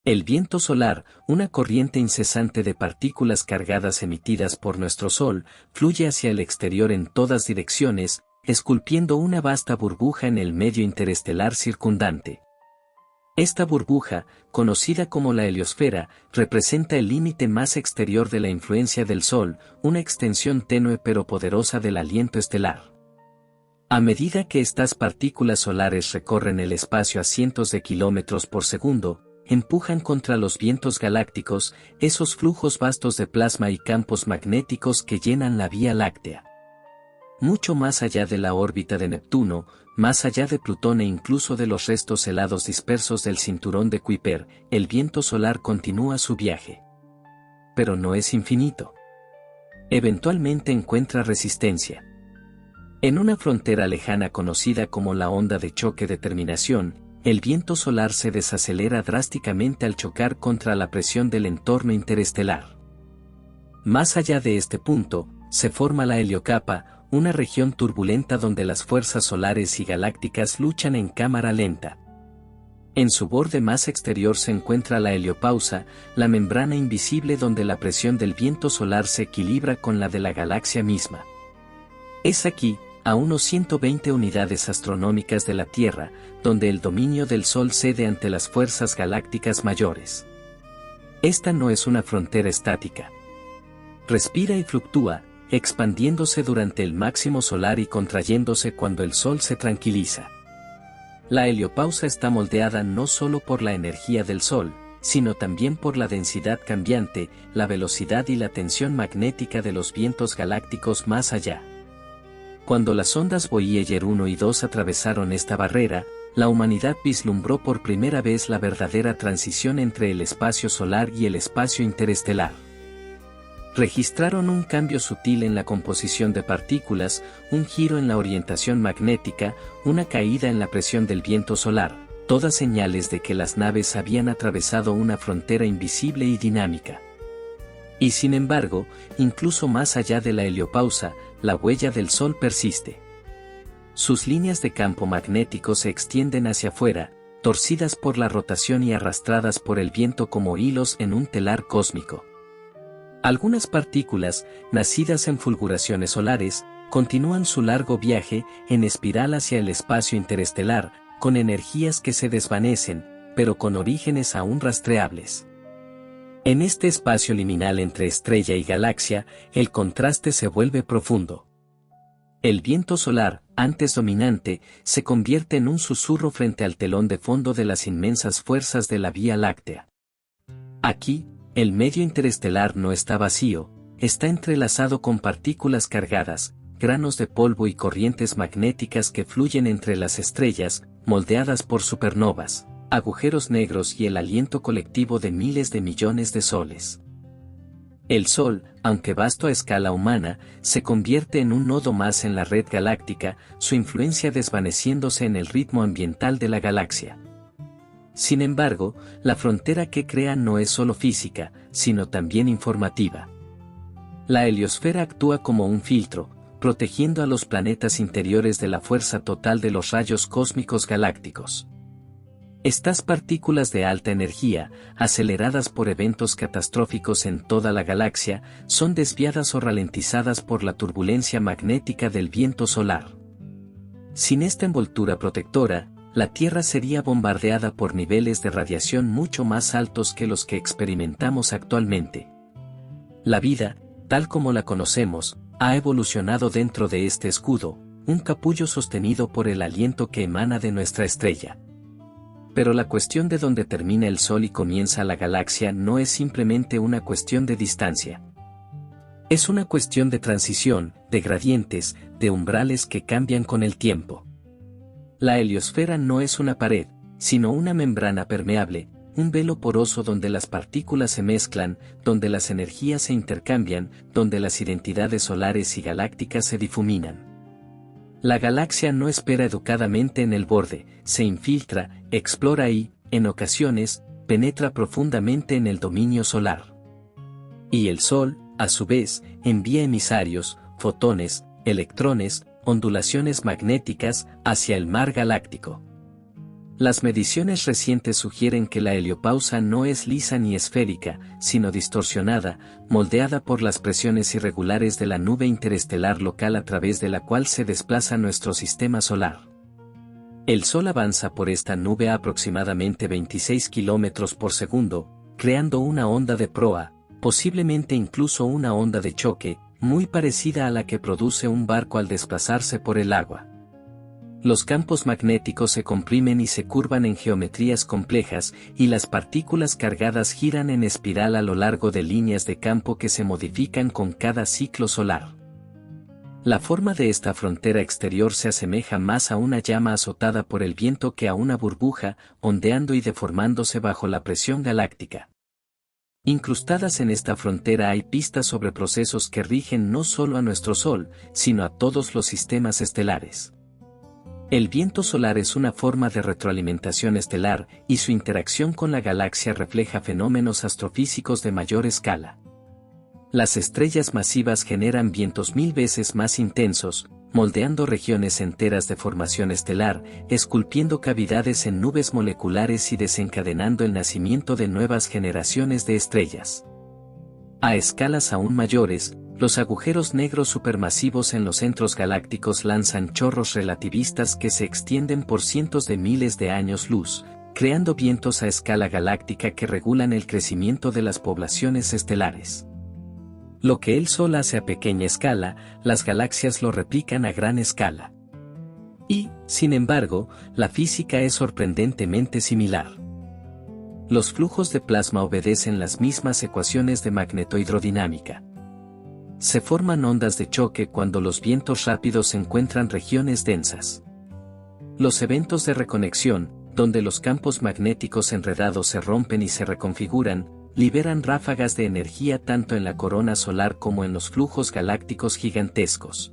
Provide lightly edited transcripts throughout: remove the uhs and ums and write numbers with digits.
El viento solar, una corriente incesante de partículas cargadas emitidas por nuestro Sol, fluye hacia el exterior en todas direcciones, esculpiendo una vasta burbuja en el medio interestelar circundante. Esta burbuja, conocida como la heliosfera, representa el límite más exterior de la influencia del Sol, una extensión tenue pero poderosa del aliento estelar. A medida que estas partículas solares recorren el espacio a cientos de kilómetros por segundo, empujan contra los vientos galácticos, esos flujos vastos de plasma y campos magnéticos que llenan la Vía Láctea. Mucho más allá de la órbita de Neptuno, más allá de Plutón e incluso de los restos helados dispersos del cinturón de Kuiper, el viento solar continúa su viaje. Pero no es infinito. Eventualmente encuentra resistencia. En una frontera lejana conocida como la onda de choque de terminación, el viento solar se desacelera drásticamente al chocar contra la presión del entorno interestelar. Más allá de este punto, se forma la heliocapa, una región turbulenta donde las fuerzas solares y galácticas luchan en cámara lenta. En su borde más exterior se encuentra la heliopausa, la membrana invisible donde la presión del viento solar se equilibra con la de la galaxia misma. Es aquí, a unos 120 unidades astronómicas de la Tierra, donde el dominio del Sol cede ante las fuerzas galácticas mayores. Esta no es una frontera estática. Respira y fluctúa, expandiéndose durante el máximo solar y contrayéndose cuando el Sol se tranquiliza. La heliopausa está moldeada no solo por la energía del Sol, sino también por la densidad cambiante, la velocidad y la tensión magnética de los vientos galácticos más allá. Cuando las ondas Voyager 1 y 2 atravesaron esta barrera, la humanidad vislumbró por primera vez la verdadera transición entre el espacio solar y el espacio interestelar. Registraron un cambio sutil en la composición de partículas, un giro en la orientación magnética, una caída en la presión del viento solar, todas señales de que las naves habían atravesado una frontera invisible y dinámica. Y sin embargo, incluso más allá de la heliopausa, la huella del Sol persiste. Sus líneas de campo magnético se extienden hacia afuera, torcidas por la rotación y arrastradas por el viento como hilos en un telar cósmico. Algunas partículas, nacidas en fulguraciones solares, continúan su largo viaje en espiral hacia el espacio interestelar, con energías que se desvanecen, pero con orígenes aún rastreables. En este espacio liminal entre estrella y galaxia, el contraste se vuelve profundo. El viento solar, antes dominante, se convierte en un susurro frente al telón de fondo de las inmensas fuerzas de la Vía Láctea. Aquí, el medio interestelar no está vacío, está entrelazado con partículas cargadas, granos de polvo y corrientes magnéticas que fluyen entre las estrellas, moldeadas por supernovas, agujeros negros y el aliento colectivo de miles de millones de soles. El Sol, aunque vasto a escala humana, se convierte en un nodo más en la red galáctica, su influencia desvaneciéndose en el ritmo ambiental de la galaxia. Sin embargo, la frontera que crea no es solo física, sino también informativa. La heliosfera actúa como un filtro, protegiendo a los planetas interiores de la fuerza total de los rayos cósmicos galácticos. Estas partículas de alta energía, aceleradas por eventos catastróficos en toda la galaxia, son desviadas o ralentizadas por la turbulencia magnética del viento solar. Sin esta envoltura protectora, la Tierra sería bombardeada por niveles de radiación mucho más altos que los que experimentamos actualmente. La vida, tal como la conocemos, ha evolucionado dentro de este escudo, un capullo sostenido por el aliento que emana de nuestra estrella. Pero la cuestión de dónde termina el Sol y comienza la galaxia no es simplemente una cuestión de distancia. Es una cuestión de transición, de gradientes, de umbrales que cambian con el tiempo. La heliosfera no es una pared, sino una membrana permeable, un velo poroso donde las partículas se mezclan, donde las energías se intercambian, donde las identidades solares y galácticas se difuminan. La galaxia no espera educadamente en el borde, se infiltra, explora y, en ocasiones, penetra profundamente en el dominio solar. Y el Sol, a su vez, envía emisarios, fotones, electrones, ondulaciones magnéticas, hacia el mar galáctico. Las mediciones recientes sugieren que la heliopausa no es lisa ni esférica, sino distorsionada, moldeada por las presiones irregulares de la nube interestelar local a través de la cual se desplaza nuestro sistema solar. El Sol avanza por esta nube a aproximadamente 26 km por segundo, creando una onda de proa, posiblemente incluso una onda de choque, muy parecida a la que produce un barco al desplazarse por el agua. Los campos magnéticos se comprimen y se curvan en geometrías complejas, y las partículas cargadas giran en espiral a lo largo de líneas de campo que se modifican con cada ciclo solar. La forma de esta frontera exterior se asemeja más a una llama azotada por el viento que a una burbuja, ondeando y deformándose bajo la presión galáctica. Incrustadas en esta frontera hay pistas sobre procesos que rigen no solo a nuestro Sol, sino a todos los sistemas estelares. El viento solar es una forma de retroalimentación estelar, y su interacción con la galaxia refleja fenómenos astrofísicos de mayor escala. Las estrellas masivas generan vientos 1000 veces más intensos, moldeando regiones enteras de formación estelar, esculpiendo cavidades en nubes moleculares y desencadenando el nacimiento de nuevas generaciones de estrellas. A escalas aún mayores, los agujeros negros supermasivos en los centros galácticos lanzan chorros relativistas que se extienden por cientos de miles de años luz, creando vientos a escala galáctica que regulan el crecimiento de las poblaciones estelares. Lo que el Sol hace a pequeña escala, las galaxias lo replican a gran escala. Y, sin embargo, la física es sorprendentemente similar. Los flujos de plasma obedecen las mismas ecuaciones de magnetohidrodinámica. Se forman ondas de choque cuando los vientos rápidos encuentran regiones densas. Los eventos de reconexión, donde los campos magnéticos enredados se rompen y se reconfiguran, liberan ráfagas de energía tanto en la corona solar como en los flujos galácticos gigantescos.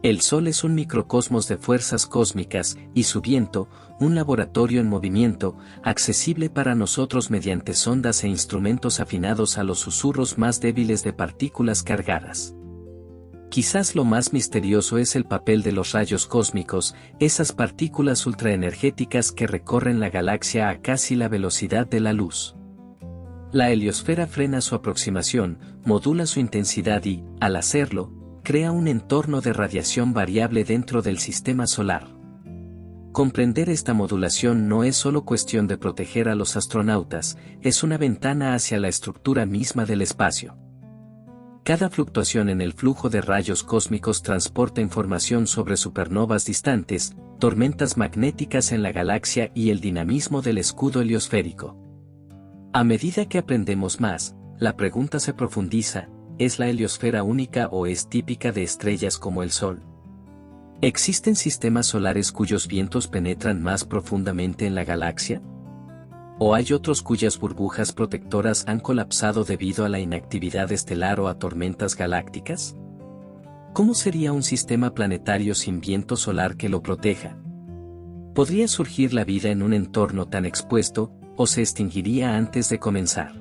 El Sol es un microcosmos de fuerzas cósmicas, y su viento, un laboratorio en movimiento, accesible para nosotros mediante sondas e instrumentos afinados a los susurros más débiles de partículas cargadas. Quizás lo más misterioso es el papel de los rayos cósmicos, esas partículas ultraenergéticas que recorren la galaxia a casi la velocidad de la luz. La heliosfera frena su aproximación, modula su intensidad y, al hacerlo, crea un entorno de radiación variable dentro del sistema solar. Comprender esta modulación no es solo cuestión de proteger a los astronautas, es una ventana hacia la estructura misma del espacio. Cada fluctuación en el flujo de rayos cósmicos transporta información sobre supernovas distantes, tormentas magnéticas en la galaxia y el dinamismo del escudo heliosférico. A medida que aprendemos más, la pregunta se profundiza: ¿es la heliosfera única o es típica de estrellas como el Sol? ¿Existen sistemas solares cuyos vientos penetran más profundamente en la galaxia? ¿O hay otros cuyas burbujas protectoras han colapsado debido a la inactividad estelar o a tormentas galácticas? ¿Cómo sería un sistema planetario sin viento solar que lo proteja? ¿Podría surgir la vida en un entorno tan expuesto, o se extinguiría antes de comenzar?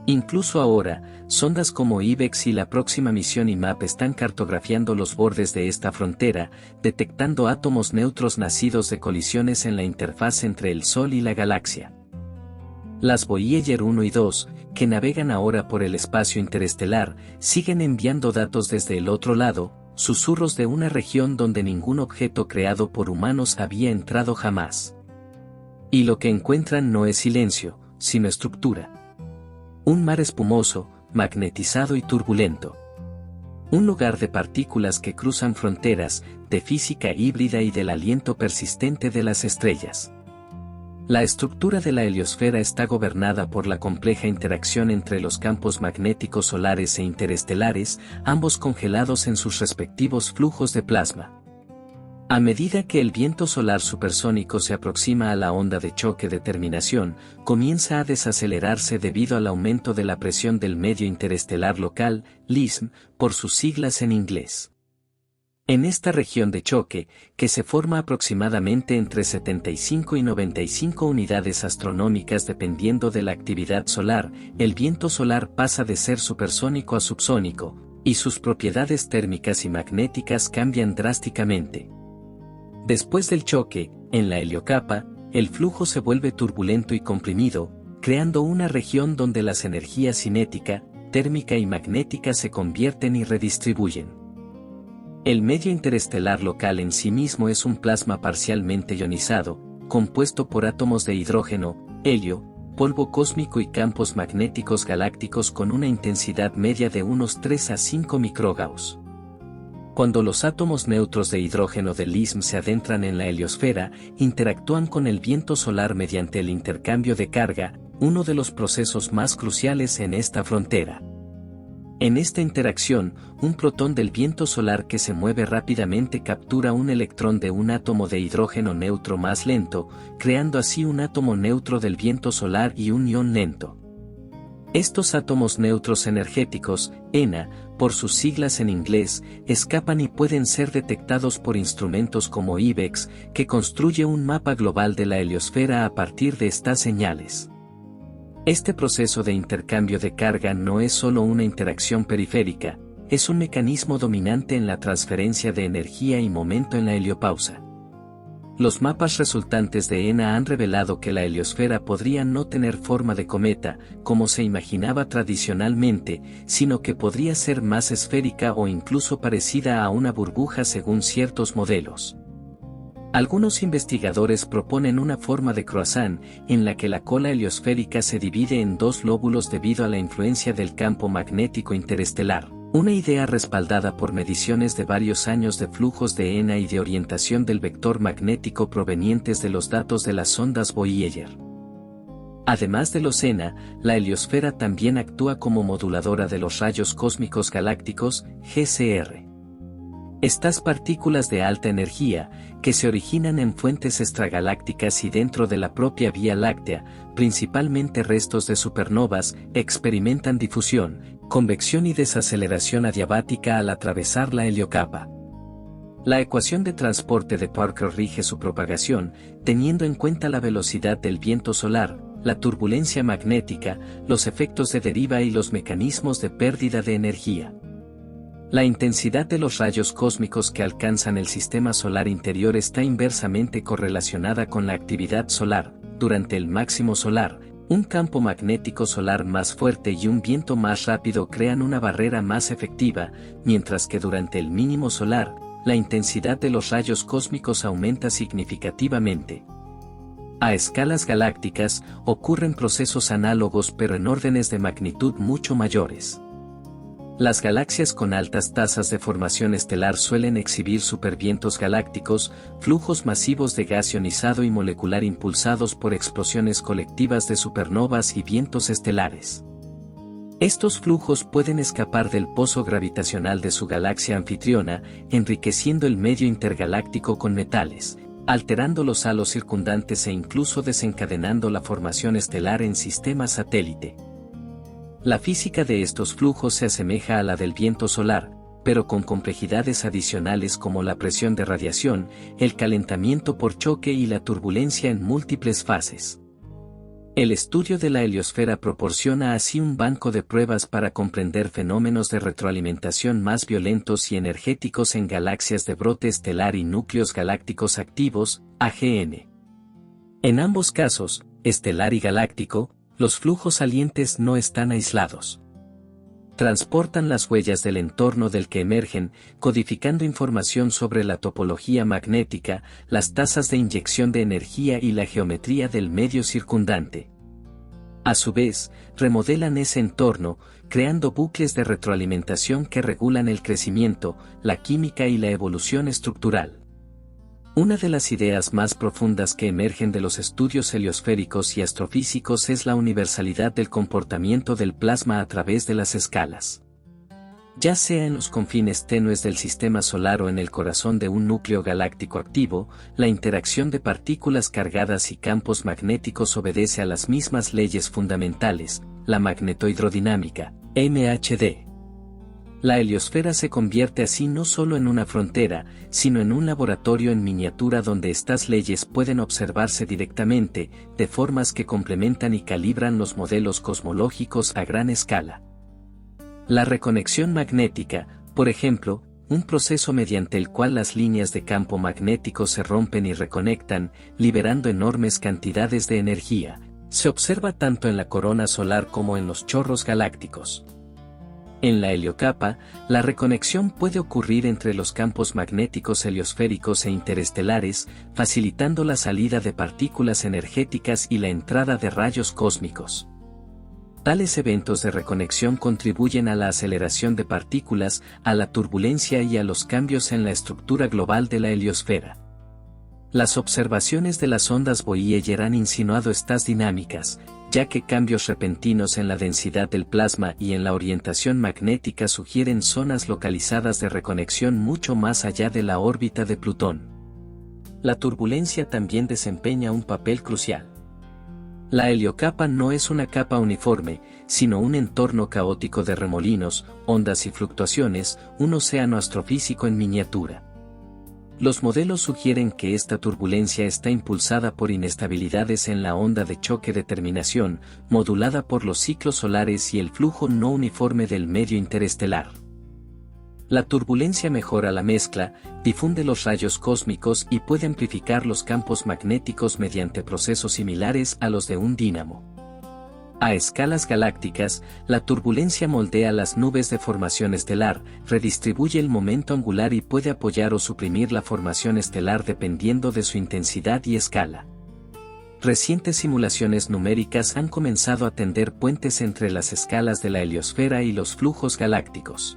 Incluso ahora, sondas como IBEX y la próxima misión IMAP están cartografiando los bordes de esta frontera, detectando átomos neutros nacidos de colisiones en la interfaz entre el Sol y la galaxia. Las Voyager 1 y 2, que navegan ahora por el espacio interestelar, siguen enviando datos desde el otro lado, susurros de una región donde ningún objeto creado por humanos había entrado jamás. Y lo que encuentran no es silencio, sino estructura. Un mar espumoso, magnetizado y turbulento. Un lugar de partículas que cruzan fronteras, de física híbrida y del aliento persistente de las estrellas. La estructura de la heliosfera está gobernada por la compleja interacción entre los campos magnéticos solares e interestelares, ambos congelados en sus respectivos flujos de plasma. A medida que el viento solar supersónico se aproxima a la onda de choque de terminación, comienza a desacelerarse debido al aumento de la presión del medio interestelar local, LISM, por sus siglas en inglés. En esta región de choque, que se forma aproximadamente entre 75 y 95 unidades astronómicas dependiendo de la actividad solar, el viento solar pasa de ser supersónico a subsónico, y sus propiedades térmicas y magnéticas cambian drásticamente. Después del choque, En la heliocapa, el flujo se vuelve turbulento y comprimido, creando una región donde las energías cinética, térmica y magnética se convierten y redistribuyen. El medio interestelar local en sí mismo es un plasma parcialmente ionizado, compuesto por átomos de hidrógeno, helio, polvo cósmico y campos magnéticos galácticos con una intensidad media de unos 3 a 5 microgauss. Cuando los átomos neutros de hidrógeno del ISM se adentran en la heliosfera, interactúan con el viento solar mediante el intercambio de carga, uno de los procesos más cruciales en esta frontera. En esta interacción, un protón del viento solar que se mueve rápidamente captura un electrón de un átomo de hidrógeno neutro más lento, creando así un átomo neutro del viento solar y un ion lento. Estos átomos neutros energéticos, ENA, por sus siglas en inglés, escapan y pueden ser detectados por instrumentos como IBEX, que construye un mapa global de la heliosfera a partir de estas señales. Este proceso de intercambio de carga no es solo una interacción periférica, es un mecanismo dominante en la transferencia de energía y momento en la heliopausa. Los mapas resultantes de ENA han revelado que la heliosfera podría no tener forma de cometa, como se imaginaba tradicionalmente, sino que podría ser más esférica o incluso parecida a una burbuja según ciertos modelos. Algunos investigadores proponen una forma de croissant, en la que la cola heliosférica se divide en dos lóbulos debido a la influencia del campo magnético interestelar. Una idea respaldada por mediciones de varios años de flujos de ENA y de orientación del vector magnético provenientes de los datos de las sondas Voyager. Además de los ENA, la heliosfera también actúa como moduladora de los rayos cósmicos galácticos, GCR. Estas partículas de alta energía, que se originan en fuentes extragalácticas y dentro de la propia Vía Láctea, principalmente restos de supernovas, experimentan difusión, convección y desaceleración adiabática al atravesar la heliocapa. La ecuación de transporte de Parker rige su propagación, teniendo en cuenta la velocidad del viento solar, la turbulencia magnética, los efectos de deriva y los mecanismos de pérdida de energía. La intensidad de los rayos cósmicos que alcanzan el sistema solar interior está inversamente correlacionada con la actividad solar. Durante el máximo solar, un campo magnético solar más fuerte y un viento más rápido crean una barrera más efectiva, mientras que durante el mínimo solar, la intensidad de los rayos cósmicos aumenta significativamente. A escalas galácticas, ocurren procesos análogos pero en órdenes de magnitud mucho mayores. Las galaxias con altas tasas de formación estelar suelen exhibir supervientos galácticos, flujos masivos de gas ionizado y molecular impulsados por explosiones colectivas de supernovas y vientos estelares. Estos flujos pueden escapar del pozo gravitacional de su galaxia anfitriona, enriqueciendo el medio intergaláctico con metales, alterando los halos circundantes e incluso desencadenando la formación estelar en sistemas satélite. La física de estos flujos se asemeja a la del viento solar, pero con complejidades adicionales como la presión de radiación, el calentamiento por choque y la turbulencia en múltiples fases. El estudio de la heliosfera proporciona así un banco de pruebas para comprender fenómenos de retroalimentación más violentos y energéticos en galaxias de brote estelar y núcleos galácticos activos, AGN. En ambos casos, estelar y galáctico, los flujos salientes no están aislados. Transportan las huellas del entorno del que emergen, codificando información sobre la topología magnética, las tasas de inyección de energía y la geometría del medio circundante. A su vez, remodelan ese entorno, creando bucles de retroalimentación que regulan el crecimiento, la química y la evolución estructural. Una de las ideas más profundas que emergen de los estudios heliosféricos y astrofísicos es la universalidad del comportamiento del plasma a través de las escalas. Ya sea en los confines tenues del sistema solar o en el corazón de un núcleo galáctico activo, la interacción de partículas cargadas y campos magnéticos obedece a las mismas leyes fundamentales, la magnetohidrodinámica, MHD. La heliosfera se convierte así no solo en una frontera, sino en un laboratorio en miniatura donde estas leyes pueden observarse directamente, de formas que complementan y calibran los modelos cosmológicos a gran escala. La reconexión magnética, por ejemplo, un proceso mediante el cual las líneas de campo magnético se rompen y reconectan, liberando enormes cantidades de energía. Se observa tanto en la corona solar como en los chorros galácticos. En la heliocapa, la reconexión puede ocurrir entre los campos magnéticos heliosféricos e interestelares, facilitando la salida de partículas energéticas y la entrada de rayos cósmicos. Tales eventos de reconexión contribuyen a la aceleración de partículas, a la turbulencia y a los cambios en la estructura global de la heliosfera. Las observaciones de las ondas Voyager han insinuado estas dinámicas, ya que cambios repentinos en la densidad del plasma y en la orientación magnética sugieren zonas localizadas de reconexión mucho más allá de la órbita de Plutón. La turbulencia también desempeña un papel crucial. La heliocapa no es una capa uniforme, sino un entorno caótico de remolinos, ondas y fluctuaciones, un océano astrofísico en miniatura. Los modelos sugieren que esta turbulencia está impulsada por inestabilidades en la onda de choque de terminación, modulada por los ciclos solares y el flujo no uniforme del medio interestelar. La turbulencia mejora la mezcla, difunde los rayos cósmicos y puede amplificar los campos magnéticos mediante procesos similares a los de un dínamo. A escalas galácticas, la turbulencia moldea las nubes de formación estelar, redistribuye el momento angular y puede apoyar o suprimir la formación estelar dependiendo de su intensidad y escala. Recientes simulaciones numéricas han comenzado a tender puentes entre las escalas de la heliosfera y los flujos galácticos.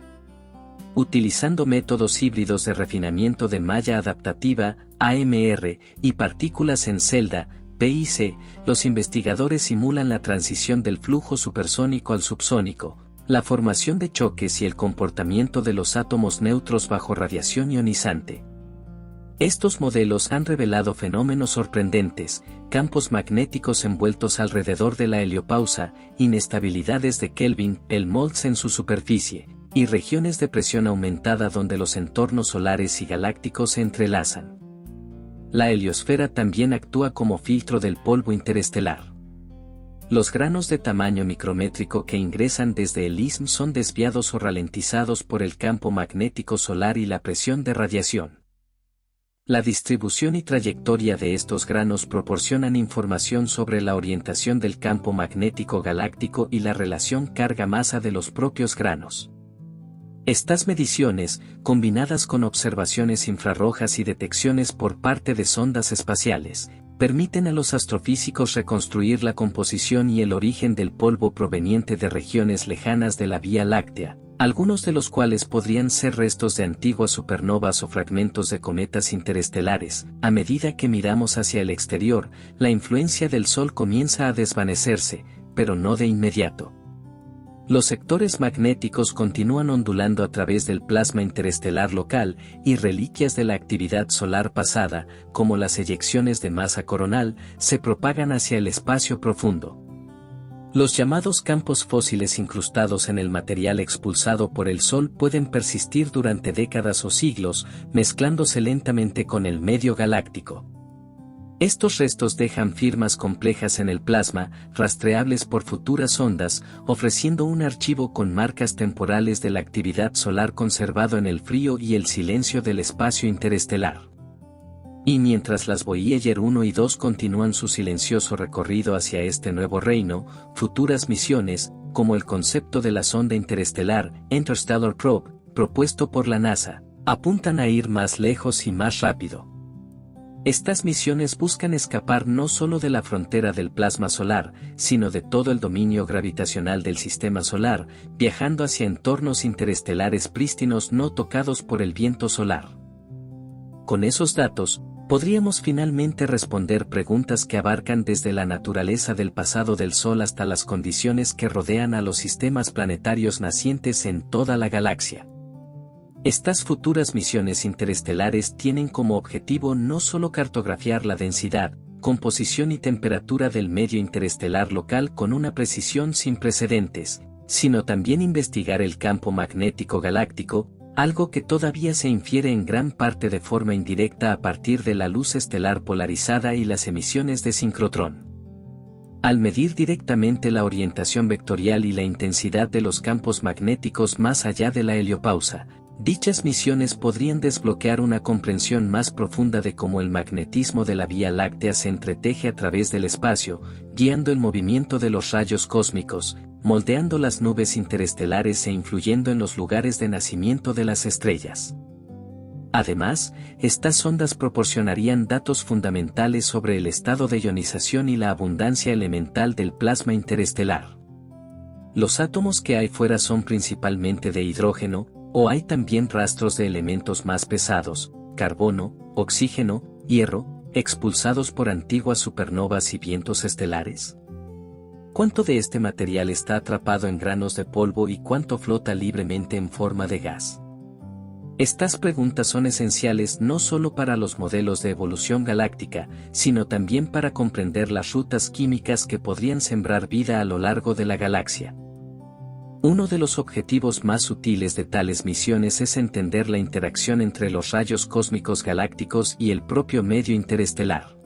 Utilizando métodos híbridos de refinamiento de malla adaptativa, AMR, y partículas en celda, PIC, los investigadores simulan la transición del flujo supersónico al subsónico, la formación de choques y el comportamiento de los átomos neutros bajo radiación ionizante. Estos modelos han revelado fenómenos sorprendentes, campos magnéticos envueltos alrededor de la heliopausa, inestabilidades de Kelvin, Helmholtz en su superficie, y regiones de presión aumentada donde los entornos solares y galácticos se entrelazan. La heliosfera también actúa como filtro del polvo interestelar. Los granos de tamaño micrométrico que ingresan desde el ISM son desviados o ralentizados por el campo magnético solar y la presión de radiación. La distribución y trayectoria de estos granos proporcionan información sobre la orientación del campo magnético galáctico y la relación carga-masa de los propios granos. Estas mediciones, combinadas con observaciones infrarrojas y detecciones por parte de sondas espaciales, permiten a los astrofísicos reconstruir la composición y el origen del polvo proveniente de regiones lejanas de la Vía Láctea, algunos de los cuales podrían ser restos de antiguas supernovas o fragmentos de cometas interestelares. A medida que miramos hacia el exterior, la influencia del Sol comienza a desvanecerse, pero no de inmediato. Los sectores magnéticos continúan ondulando a través del plasma interestelar local y reliquias de la actividad solar pasada, como las eyecciones de masa coronal, se propagan hacia el espacio profundo. Los llamados campos fósiles incrustados en el material expulsado por el Sol pueden persistir durante décadas o siglos, mezclándose lentamente con el medio galáctico. Estos restos dejan firmas complejas en el plasma, rastreables por futuras ondas, ofreciendo un archivo con marcas temporales de la actividad solar conservado en el frío y el silencio del espacio interestelar. Y mientras las Voyager 1 y 2 continúan su silencioso recorrido hacia este nuevo reino, futuras misiones, como el concepto de la sonda interestelar, Interstellar Probe, propuesto por la NASA, apuntan a ir más lejos y más rápido. Estas misiones buscan escapar no solo de la frontera del plasma solar, sino de todo el dominio gravitacional del sistema solar, viajando hacia entornos interestelares prístinos no tocados por el viento solar. Con esos datos, podríamos finalmente responder preguntas que abarcan desde la naturaleza del pasado del Sol hasta las condiciones que rodean a los sistemas planetarios nacientes en toda la galaxia. Estas futuras misiones interestelares tienen como objetivo no solo cartografiar la densidad, composición y temperatura del medio interestelar local con una precisión sin precedentes, sino también investigar el campo magnético galáctico, algo que todavía se infiere en gran parte de forma indirecta a partir de la luz estelar polarizada y las emisiones de sincrotrón. Al medir directamente la orientación vectorial y la intensidad de los campos magnéticos más allá de la heliopausa, Dichas misiones podrían desbloquear una comprensión más profunda de cómo el magnetismo de la Vía Láctea se entreteje a través del espacio, guiando el movimiento de los rayos cósmicos, moldeando las nubes interestelares e influyendo en los lugares de nacimiento de las estrellas. Además, estas ondas proporcionarían datos fundamentales sobre el estado de ionización y la abundancia elemental del plasma interestelar. Los átomos que hay fuera son principalmente de hidrógeno, o hay también rastros de elementos más pesados, carbono, oxígeno, hierro, expulsados por antiguas supernovas y vientos estelares. ¿Cuánto de este material está atrapado en granos de polvo y cuánto flota libremente en forma de gas? Estas preguntas son esenciales no solo para los modelos de evolución galáctica, sino también para comprender las rutas químicas que podrían sembrar vida a lo largo de la galaxia. Uno de los objetivos más sutiles de tales misiones es entender la interacción entre los rayos cósmicos galácticos y el propio medio interestelar.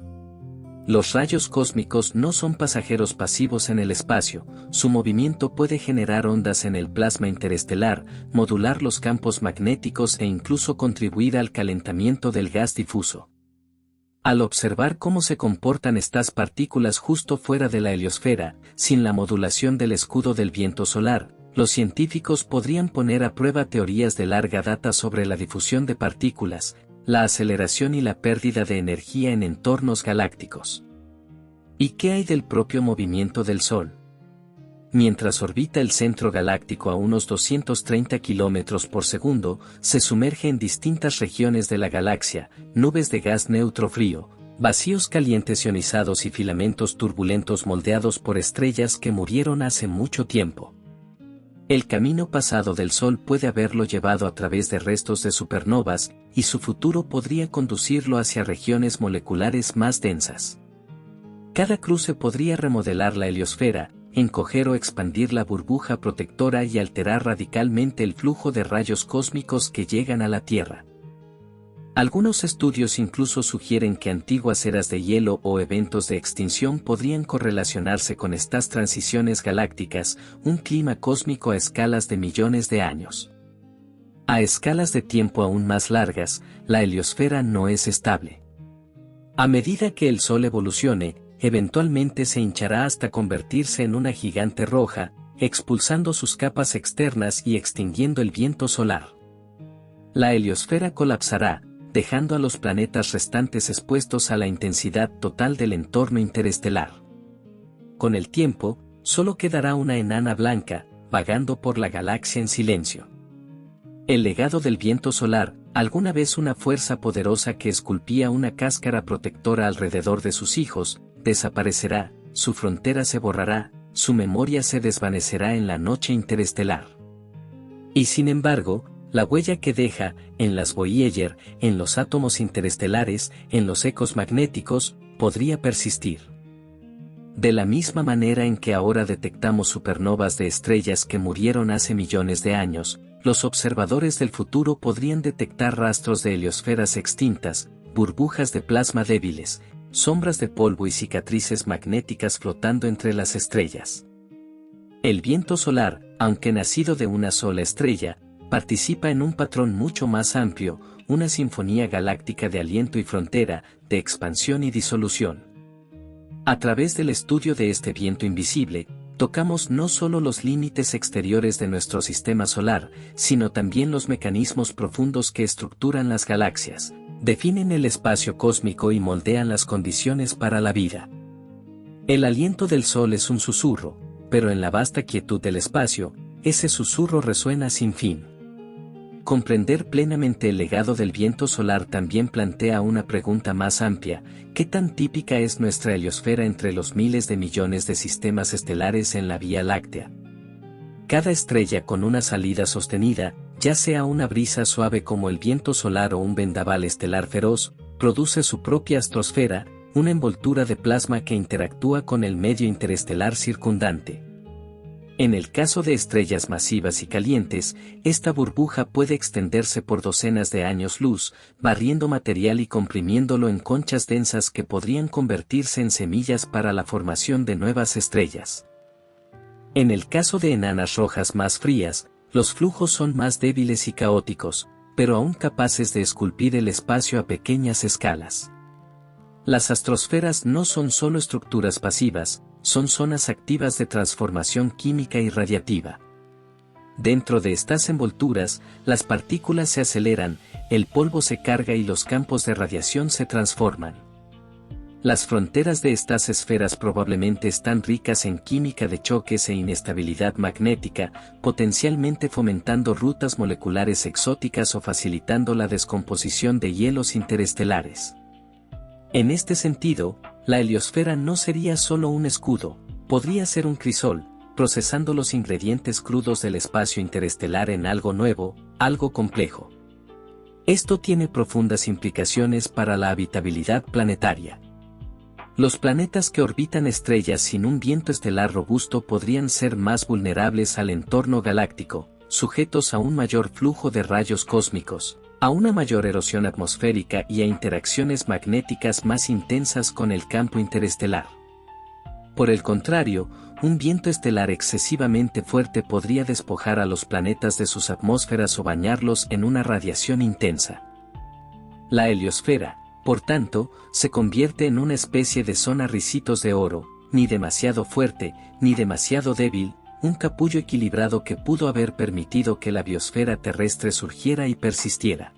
Los rayos cósmicos no son pasajeros pasivos en el espacio, su movimiento puede generar ondas en el plasma interestelar, modular los campos magnéticos e incluso contribuir al calentamiento del gas difuso. Al observar cómo se comportan estas partículas justo fuera de la heliosfera, sin la modulación del escudo del viento solar, los científicos podrían poner a prueba teorías de larga data sobre la difusión de partículas, la aceleración y la pérdida de energía en entornos galácticos. ¿Y qué hay del propio movimiento del Sol? Mientras orbita el centro galáctico a unos 230 km por segundo, se sumerge en distintas regiones de la galaxia, nubes de gas neutro frío, vacíos calientes ionizados y filamentos turbulentos moldeados por estrellas que murieron hace mucho tiempo. El camino pasado del Sol puede haberlo llevado a través de restos de supernovas, y su futuro podría conducirlo hacia regiones moleculares más densas. Cada cruce podría remodelar la heliosfera, encoger o expandir la burbuja protectora y alterar radicalmente el flujo de rayos cósmicos que llegan a la Tierra. Algunos estudios incluso sugieren que antiguas eras de hielo o eventos de extinción podrían correlacionarse con estas transiciones galácticas, un clima cósmico a escalas de millones de años. A escalas de tiempo aún más largas, la heliosfera no es estable. A medida que el Sol evolucione, eventualmente se hinchará hasta convertirse en una gigante roja, expulsando sus capas externas y extinguiendo el viento solar. La heliosfera colapsará, dejando a los planetas restantes expuestos a la intensidad total del entorno interestelar. Con el tiempo, solo quedará una enana blanca, vagando por la galaxia en silencio. El legado del viento solar, alguna vez una fuerza poderosa que esculpía una cáscara protectora alrededor de sus hijos, desaparecerá, su frontera se borrará, su memoria se desvanecerá en la noche interestelar. Y sin embargo, la huella que deja, en las Voyager, en los átomos interestelares, en los ecos magnéticos, podría persistir. De la misma manera en que ahora detectamos supernovas de estrellas que murieron hace millones de años, los observadores del futuro podrían detectar rastros de heliosferas extintas, burbujas de plasma débiles, sombras de polvo y cicatrices magnéticas flotando entre las estrellas. El viento solar, aunque nacido de una sola estrella, participa en un patrón mucho más amplio, una sinfonía galáctica de aliento y frontera, de expansión y disolución. A través del estudio de este viento invisible, tocamos no solo los límites exteriores de nuestro sistema solar, sino también los mecanismos profundos que estructuran las galaxias, definen el espacio cósmico y moldean las condiciones para la vida. El aliento del Sol es un susurro, pero en la vasta quietud del espacio, ese susurro resuena sin fin. Comprender plenamente el legado del viento solar también plantea una pregunta más amplia: ¿qué tan típica es nuestra heliosfera entre los miles de millones de sistemas estelares en la Vía Láctea? Cada estrella con una salida sostenida, ya sea una brisa suave como el viento solar o un vendaval estelar feroz, produce su propia astrosfera, una envoltura de plasma que interactúa con el medio interestelar circundante. En el caso de estrellas masivas y calientes, esta burbuja puede extenderse por docenas de años luz, barriendo material y comprimiéndolo en conchas densas que podrían convertirse en semillas para la formación de nuevas estrellas. En el caso de enanas rojas más frías, Los flujos son más débiles y caóticos, pero aún capaces de esculpir el espacio a pequeñas escalas. Las astrosferas no son solo estructuras pasivas, son zonas activas de transformación química y radiativa. Dentro de estas envolturas, las partículas se aceleran, el polvo se carga y los campos de radiación se transforman. Las fronteras de estas esferas probablemente están ricas en química de choques e inestabilidad magnética, potencialmente fomentando rutas moleculares exóticas o facilitando la descomposición de hielos interestelares. En este sentido, la heliosfera no sería solo un escudo, podría ser un crisol, procesando los ingredientes crudos del espacio interestelar en algo nuevo, algo complejo. Esto tiene profundas implicaciones para la habitabilidad planetaria. Los planetas que orbitan estrellas sin un viento estelar robusto podrían ser más vulnerables al entorno galáctico, sujetos a un mayor flujo de rayos cósmicos, a una mayor erosión atmosférica y a interacciones magnéticas más intensas con el campo interestelar. Por el contrario, un viento estelar excesivamente fuerte podría despojar a los planetas de sus atmósferas o bañarlos en una radiación intensa. La heliosfera, por tanto, se convierte en una especie de zona ricitos de oro, ni demasiado fuerte, ni demasiado débil, un capullo equilibrado que pudo haber permitido que la biosfera terrestre surgiera y persistiera.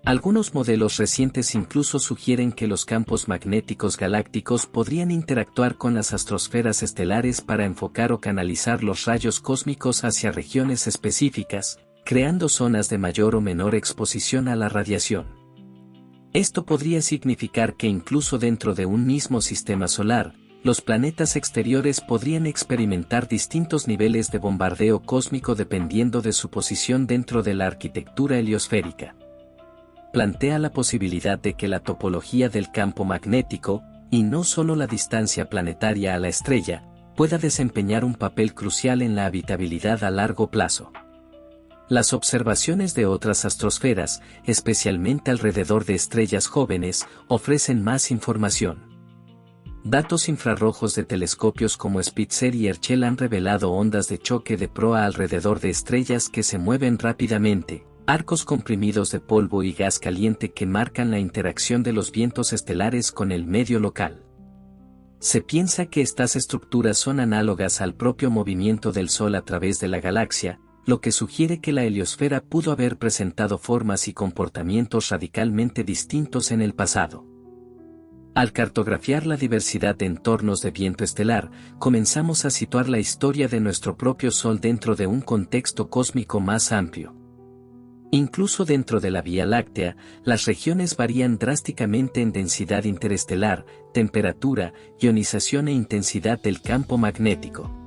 Algunos modelos recientes incluso sugieren que los campos magnéticos galácticos podrían interactuar con las astrosferas estelares para enfocar o canalizar los rayos cósmicos hacia regiones específicas, creando zonas de mayor o menor exposición a la radiación. Esto podría significar que incluso dentro de un mismo sistema solar, los planetas exteriores podrían experimentar distintos niveles de bombardeo cósmico dependiendo de su posición dentro de la arquitectura heliosférica. Plantea la posibilidad de que la topología del campo magnético, y no solo la distancia planetaria a la estrella, pueda desempeñar un papel crucial en la habitabilidad a largo plazo. Las observaciones de otras astrosferas, especialmente alrededor de estrellas jóvenes, ofrecen más información. Datos infrarrojos de telescopios como Spitzer y Herschel han revelado ondas de choque de proa alrededor de estrellas que se mueven rápidamente, arcos comprimidos de polvo y gas caliente que marcan la interacción de los vientos estelares con el medio local. Se piensa que estas estructuras son análogas al propio movimiento del Sol a través de la galaxia, lo que sugiere que la heliosfera pudo haber presentado formas y comportamientos radicalmente distintos en el pasado. Al cartografiar la diversidad de entornos de viento estelar, comenzamos a situar la historia de nuestro propio Sol dentro de un contexto cósmico más amplio. Incluso dentro de la Vía Láctea, las regiones varían drásticamente en densidad interestelar, temperatura, ionización e intensidad del campo magnético.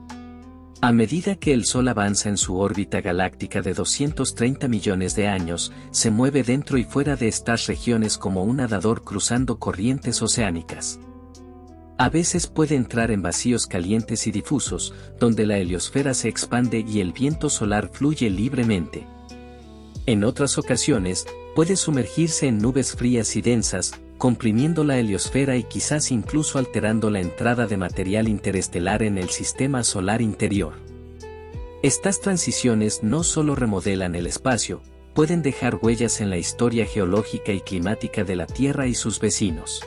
A medida que el Sol avanza en su órbita galáctica de 230 millones de años, se mueve dentro y fuera de estas regiones como un nadador cruzando corrientes oceánicas. A veces puede entrar en vacíos calientes y difusos, donde la heliosfera se expande y el viento solar fluye libremente. En otras ocasiones, puede sumergirse en nubes frías y densas, comprimiendo la heliosfera y quizás incluso alterando la entrada de material interestelar en el sistema solar interior. Estas transiciones no solo remodelan el espacio, pueden dejar huellas en la historia geológica y climática de la Tierra y sus vecinos.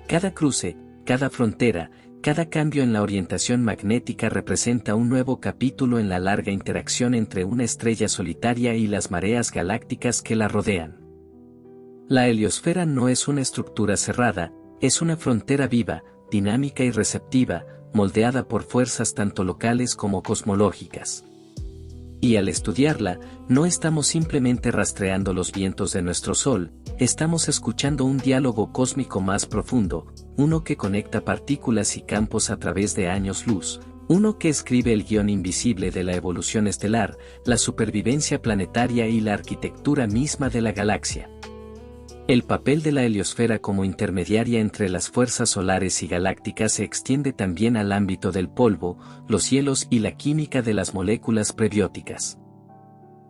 Cada cruce, cada frontera, cada cambio en la orientación magnética representa un nuevo capítulo en la larga interacción entre una estrella solitaria y las mareas galácticas que la rodean. La heliosfera no es una estructura cerrada, es una frontera viva, dinámica y receptiva, moldeada por fuerzas tanto locales como cosmológicas. Y al estudiarla, no estamos simplemente rastreando los vientos de nuestro Sol, estamos escuchando un diálogo cósmico más profundo, uno que conecta partículas y campos a través de años luz, uno que escribe el guión invisible de la evolución estelar, la supervivencia planetaria y la arquitectura misma de la galaxia. El papel de la heliosfera como intermediaria entre las fuerzas solares y galácticas se extiende también al ámbito del polvo, los hielos y la química de las moléculas prebióticas.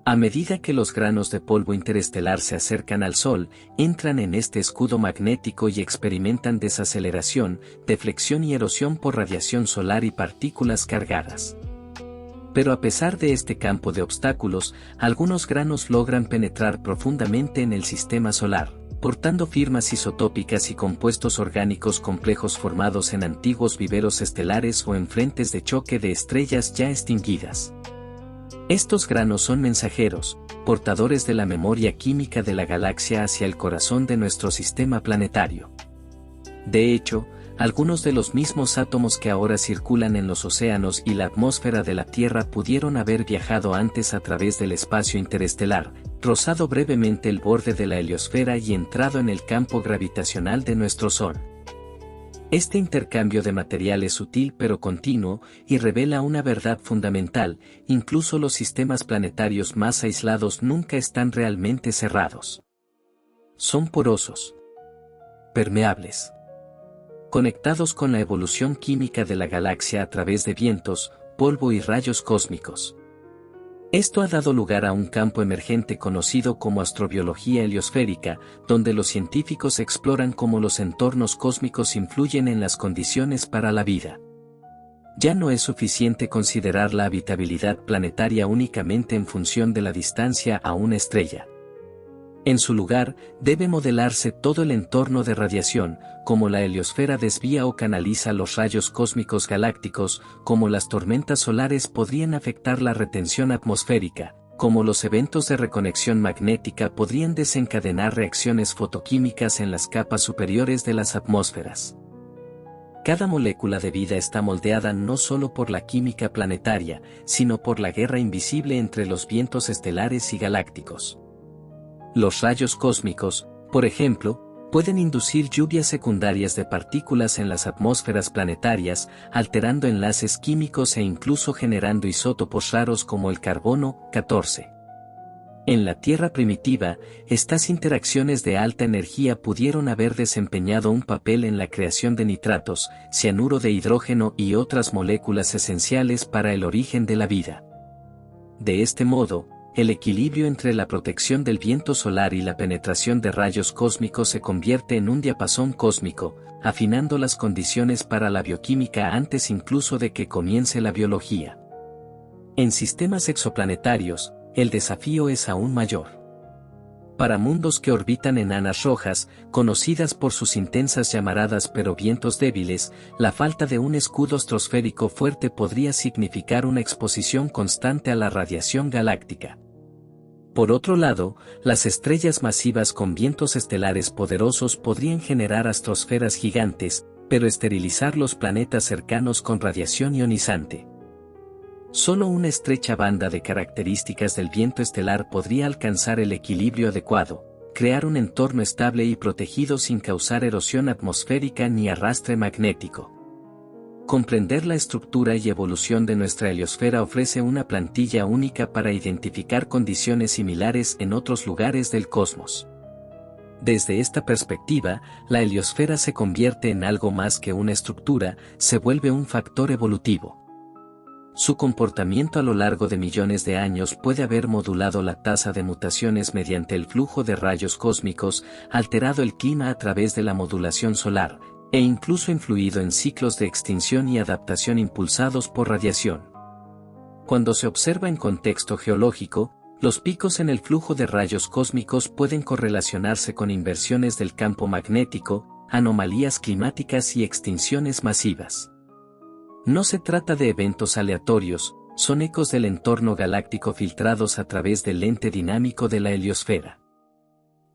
A medida que los granos de polvo interestelar se acercan al Sol, entran en este escudo magnético y experimentan desaceleración, deflexión y erosión por radiación solar y partículas cargadas. Pero a pesar de este campo de obstáculos, algunos granos logran penetrar profundamente en el sistema solar, portando firmas isotópicas y compuestos orgánicos complejos formados en antiguos viveros estelares o en frentes de choque de estrellas ya extinguidas. Estos granos son mensajeros, portadores de la memoria química de la galaxia hacia el corazón de nuestro sistema planetario. De hecho, algunos de los mismos átomos que ahora circulan en los océanos y la atmósfera de la Tierra pudieron haber viajado antes a través del espacio interestelar, rozado brevemente el borde de la heliosfera y entrado en el campo gravitacional de nuestro Sol. Este intercambio de material es sutil pero continuo y revela una verdad fundamental: incluso los sistemas planetarios más aislados nunca están realmente cerrados. Son porosos, permeables, conectados con la evolución química de la galaxia a través de vientos, polvo y rayos cósmicos. Esto ha dado lugar a un campo emergente conocido como astrobiología heliosférica, donde los científicos exploran cómo los entornos cósmicos influyen en las condiciones para la vida. Ya no es suficiente considerar la habitabilidad planetaria únicamente en función de la distancia a una estrella. En su lugar, debe modelarse todo el entorno de radiación, cómo la heliosfera desvía o canaliza los rayos cósmicos galácticos, cómo las tormentas solares podrían afectar la retención atmosférica, cómo los eventos de reconexión magnética podrían desencadenar reacciones fotoquímicas en las capas superiores de las atmósferas. Cada molécula de vida está moldeada no solo por la química planetaria, sino por la guerra invisible entre los vientos estelares y galácticos. Los rayos cósmicos, por ejemplo, pueden inducir lluvias secundarias de partículas en las atmósferas planetarias, alterando enlaces químicos e incluso generando isótopos raros como el carbono 14. En la Tierra primitiva, estas interacciones de alta energía pudieron haber desempeñado un papel en la creación de nitratos, cianuro de hidrógeno y otras moléculas esenciales para el origen de la vida. De este modo, el equilibrio entre la protección del viento solar y la penetración de rayos cósmicos se convierte en un diapasón cósmico, afinando las condiciones para la bioquímica antes incluso de que comience la biología. En sistemas exoplanetarios, el desafío es aún mayor. Para mundos que orbitan enanas rojas, conocidas por sus intensas llamaradas pero vientos débiles, la falta de un escudo estratosférico fuerte podría significar una exposición constante a la radiación galáctica. Por otro lado, las estrellas masivas con vientos estelares poderosos podrían generar astrosferas gigantes, pero esterilizar los planetas cercanos con radiación ionizante. Solo una estrecha banda de características del viento estelar podría alcanzar el equilibrio adecuado, crear un entorno estable y protegido sin causar erosión atmosférica ni arrastre magnético. Comprender la estructura y evolución de nuestra heliosfera ofrece una plantilla única para identificar condiciones similares en otros lugares del cosmos. Desde esta perspectiva, la heliosfera se convierte en algo más que una estructura, se vuelve un factor evolutivo. Su comportamiento a lo largo de millones de años puede haber modulado la tasa de mutaciones mediante el flujo de rayos cósmicos, alterado el clima a través de la modulación solar, e incluso influido en ciclos de extinción y adaptación impulsados por radiación. Cuando se observa en contexto geológico, los picos en el flujo de rayos cósmicos pueden correlacionarse con inversiones del campo magnético, anomalías climáticas y extinciones masivas. No se trata de eventos aleatorios, son ecos del entorno galáctico filtrados a través del lente dinámico de la heliosfera.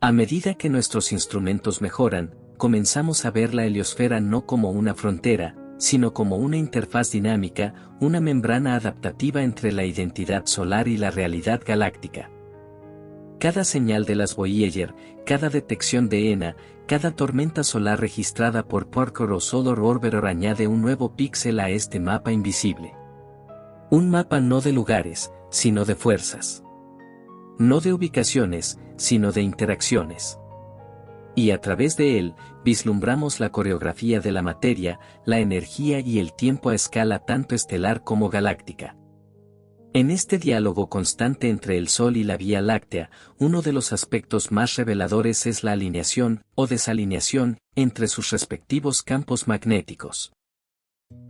A medida que nuestros instrumentos mejoran, comenzamos a ver la heliosfera no como una frontera, sino como una interfaz dinámica, una membrana adaptativa entre la identidad solar y la realidad galáctica. Cada señal de las Voyager, cada detección de ENA, cada tormenta solar registrada por Parker o Solar Orbiter añade un nuevo píxel a este mapa invisible. Un mapa no de lugares, sino de fuerzas. No de ubicaciones, sino de interacciones. Y a través de él, vislumbramos la coreografía de la materia, la energía y el tiempo a escala tanto estelar como galáctica. En este diálogo constante entre el Sol y la Vía Láctea, uno de los aspectos más reveladores es la alineación, o desalineación, entre sus respectivos campos magnéticos.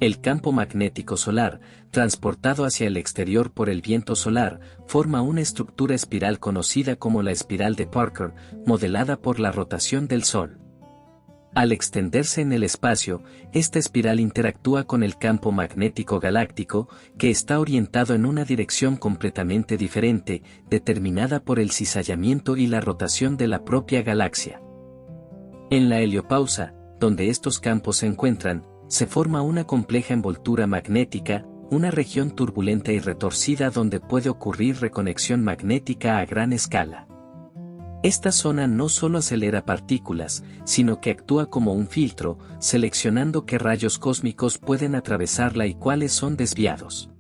El campo magnético solar, transportado hacia el exterior por el viento solar, forma una estructura espiral conocida como la espiral de Parker, modelada por la rotación del Sol. Al extenderse en el espacio, esta espiral interactúa con el campo magnético galáctico, que está orientado en una dirección completamente diferente, determinada por el cizallamiento y la rotación de la propia galaxia. En la heliopausa, donde estos campos se encuentran, se forma una compleja envoltura magnética, una región turbulenta y retorcida donde puede ocurrir reconexión magnética a gran escala. Esta zona no solo acelera partículas, sino que actúa como un filtro, seleccionando qué rayos cósmicos pueden atravesarla y cuáles son desviados.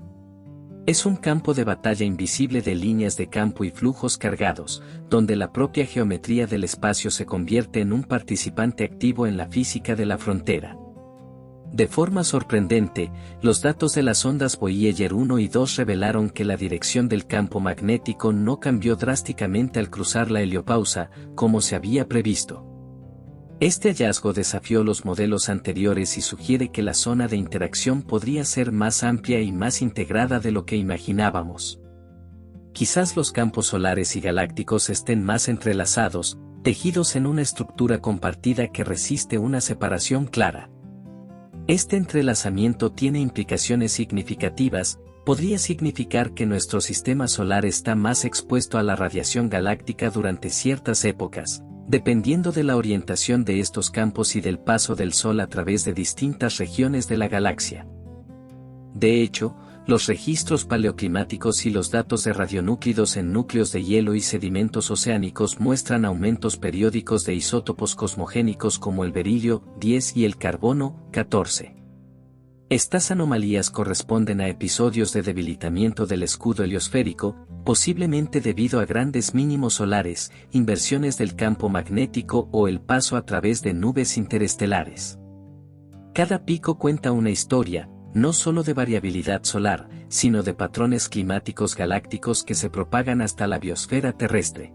Es un campo de batalla invisible de líneas de campo y flujos cargados, donde la propia geometría del espacio se convierte en un participante activo en la física de la frontera. De forma sorprendente, los datos de las ondas Voyager 1 y 2 revelaron que la dirección del campo magnético no cambió drásticamente al cruzar la heliopausa, como se había previsto. Este hallazgo desafió los modelos anteriores y sugiere que la zona de interacción podría ser más amplia y más integrada de lo que imaginábamos. Quizás los campos solares y galácticos estén más entrelazados, tejidos en una estructura compartida que resiste una separación clara. Este entrelazamiento tiene implicaciones significativas. Podría significar que nuestro sistema solar está más expuesto a la radiación galáctica durante ciertas épocas, dependiendo de la orientación de estos campos y del paso del Sol a través de distintas regiones de la galaxia. De hecho, los registros paleoclimáticos y los datos de radionúclidos en núcleos de hielo y sedimentos oceánicos muestran aumentos periódicos de isótopos cosmogénicos como el berilio 10 y el carbono 14. Estas anomalías corresponden a episodios de debilitamiento del escudo heliosférico, posiblemente debido a grandes mínimos solares, inversiones del campo magnético o el paso a través de nubes interestelares. Cada pico cuenta una historia, no solo de variabilidad solar, sino de patrones climáticos galácticos que se propagan hasta la biosfera terrestre.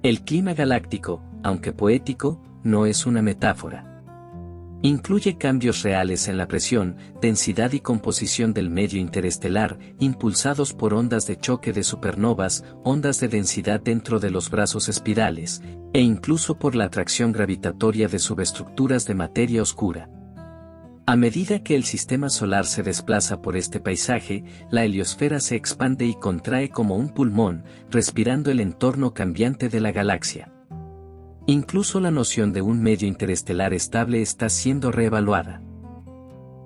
El clima galáctico, aunque poético, no es una metáfora. Incluye cambios reales en la presión, densidad y composición del medio interestelar, impulsados por ondas de choque de supernovas, ondas de densidad dentro de los brazos espirales, e incluso por la atracción gravitatoria de subestructuras de materia oscura. A medida que el sistema solar se desplaza por este paisaje, la heliosfera se expande y contrae como un pulmón, respirando el entorno cambiante de la galaxia. Incluso la noción de un medio interestelar estable está siendo reevaluada.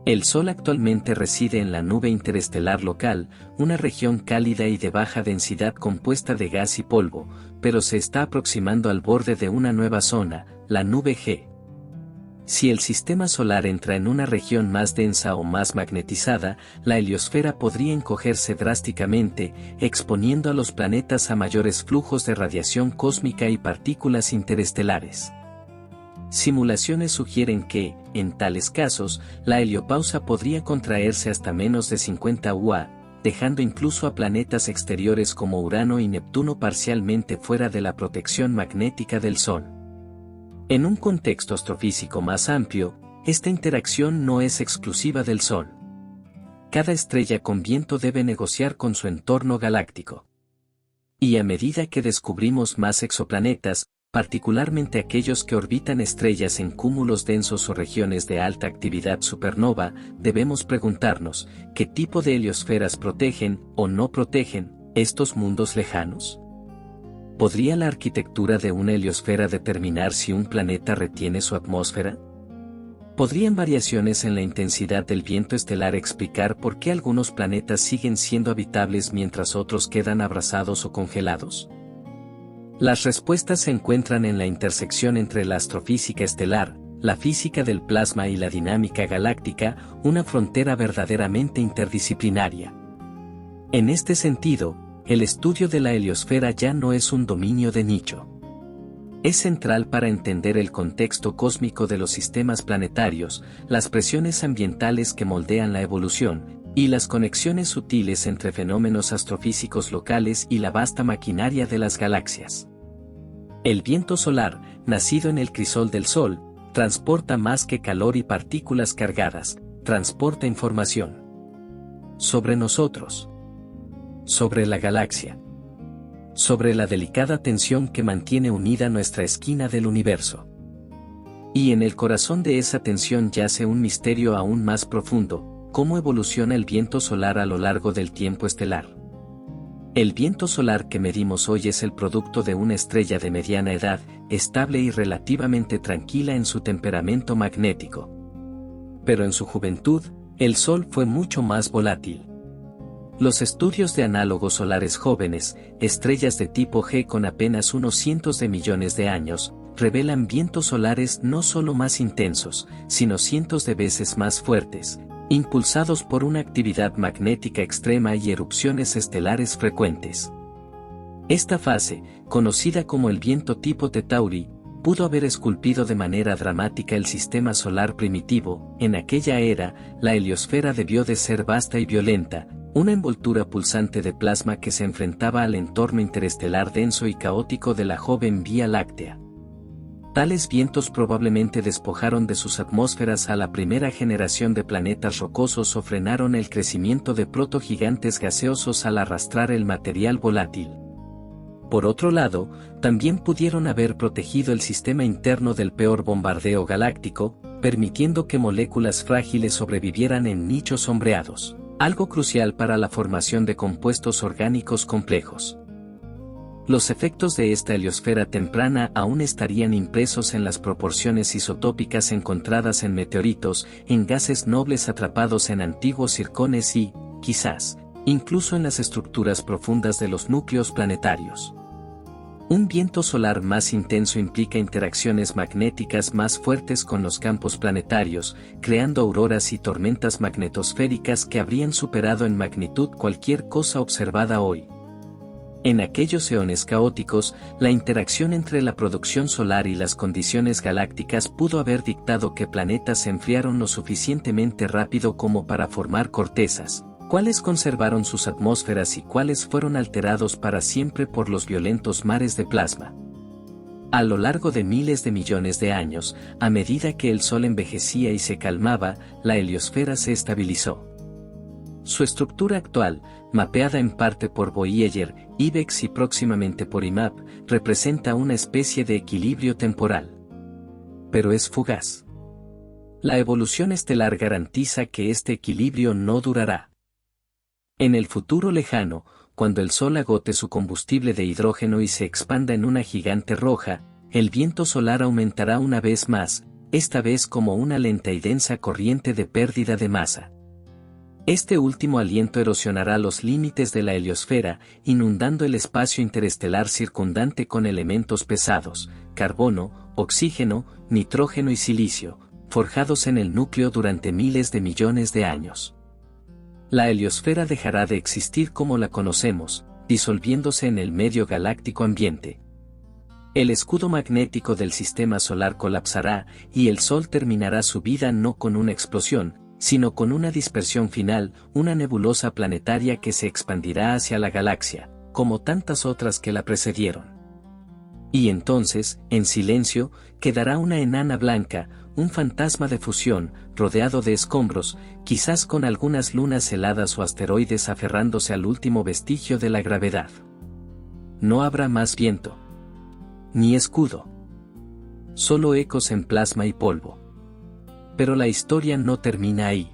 El Sol actualmente reside en la nube interestelar local, una región cálida y de baja densidad compuesta de gas y polvo, pero se está aproximando al borde de una nueva zona, la nube G. Si el sistema solar entra en una región más densa o más magnetizada, la heliosfera podría encogerse drásticamente, exponiendo a los planetas a mayores flujos de radiación cósmica y partículas interestelares. Simulaciones sugieren que, en tales casos, la heliopausa podría contraerse hasta menos de 50 UA, dejando incluso a planetas exteriores como Urano y Neptuno parcialmente fuera de la protección magnética del Sol. En un contexto astrofísico más amplio, esta interacción no es exclusiva del Sol. Cada estrella con viento debe negociar con su entorno galáctico. Y a medida que descubrimos más exoplanetas, particularmente aquellos que orbitan estrellas en cúmulos densos o regiones de alta actividad supernova, debemos preguntarnos, ¿qué tipo de heliosferas protegen, o no protegen, estos mundos lejanos? ¿Podría la arquitectura de una heliosfera determinar si un planeta retiene su atmósfera? ¿Podrían variaciones en la intensidad del viento estelar explicar por qué algunos planetas siguen siendo habitables mientras otros quedan abrasados o congelados? Las respuestas se encuentran en la intersección entre la astrofísica estelar, la física del plasma y la dinámica galáctica, una frontera verdaderamente interdisciplinaria. En este sentido, el estudio de la heliosfera ya no es un dominio de nicho. Es central para entender el contexto cósmico de los sistemas planetarios, las presiones ambientales que moldean la evolución, y las conexiones sutiles entre fenómenos astrofísicos locales y la vasta maquinaria de las galaxias. El viento solar, nacido en el crisol del Sol, transporta más que calor y partículas cargadas, transporta información sobre nosotros, sobre la galaxia, sobre la delicada tensión que mantiene unida nuestra esquina del universo. Y en el corazón de esa tensión yace un misterio aún más profundo: cómo evoluciona el viento solar a lo largo del tiempo estelar. El viento solar que medimos hoy es el producto de una estrella de mediana edad, estable y relativamente tranquila en su temperamento magnético. Pero en su juventud, el Sol fue mucho más volátil. Los estudios de análogos solares jóvenes, estrellas de tipo G con apenas unos cientos de millones de años, revelan vientos solares no solo más intensos, sino cientos de veces más fuertes, impulsados por una actividad magnética extrema y erupciones estelares frecuentes. Esta fase, conocida como el viento tipo T Tauri, pudo haber esculpido de manera dramática el sistema solar primitivo. En aquella era, la heliosfera debió de ser vasta y violenta, una envoltura pulsante de plasma que se enfrentaba al entorno interestelar denso y caótico de la joven Vía Láctea. Tales vientos probablemente despojaron de sus atmósferas a la primera generación de planetas rocosos o frenaron el crecimiento de protogigantes gaseosos al arrastrar el material volátil. Por otro lado, también pudieron haber protegido el sistema interno del peor bombardeo galáctico, permitiendo que moléculas frágiles sobrevivieran en nichos sombreados, algo crucial para la formación de compuestos orgánicos complejos. Los efectos de esta heliosfera temprana aún estarían impresos en las proporciones isotópicas encontradas en meteoritos, en gases nobles atrapados en antiguos circones y, quizás, incluso en las estructuras profundas de los núcleos planetarios. Un viento solar más intenso implica interacciones magnéticas más fuertes con los campos planetarios, creando auroras y tormentas magnetosféricas que habrían superado en magnitud cualquier cosa observada hoy. En aquellos eones caóticos, la interacción entre la producción solar y las condiciones galácticas pudo haber dictado que planetas se enfriaron lo suficientemente rápido como para formar cortezas, cuáles conservaron sus atmósferas y cuáles fueron alterados para siempre por los violentos mares de plasma. A lo largo de miles de millones de años, a medida que el Sol envejecía y se calmaba, la heliosfera se estabilizó. Su estructura actual, mapeada en parte por Voyager, IBEX y próximamente por IMAP, representa una especie de equilibrio temporal. Pero es fugaz. La evolución estelar garantiza que este equilibrio no durará. En el futuro lejano, cuando el Sol agote su combustible de hidrógeno y se expanda en una gigante roja, el viento solar aumentará una vez más, esta vez como una lenta y densa corriente de pérdida de masa. Este último aliento erosionará los límites de la heliosfera, inundando el espacio interestelar circundante con elementos pesados, carbono, oxígeno, nitrógeno y silicio, forjados en el núcleo durante miles de millones de años. La heliosfera dejará de existir como la conocemos, disolviéndose en el medio galáctico ambiente. El escudo magnético del sistema solar colapsará, y el Sol terminará su vida no con una explosión, sino con una dispersión final, una nebulosa planetaria que se expandirá hacia la galaxia, como tantas otras que la precedieron. Y entonces, en silencio, quedará una enana blanca, un fantasma de fusión, rodeado de escombros, quizás con algunas lunas heladas o asteroides aferrándose al último vestigio de la gravedad. No habrá más viento. Ni escudo. Solo ecos en plasma y polvo. Pero la historia no termina ahí.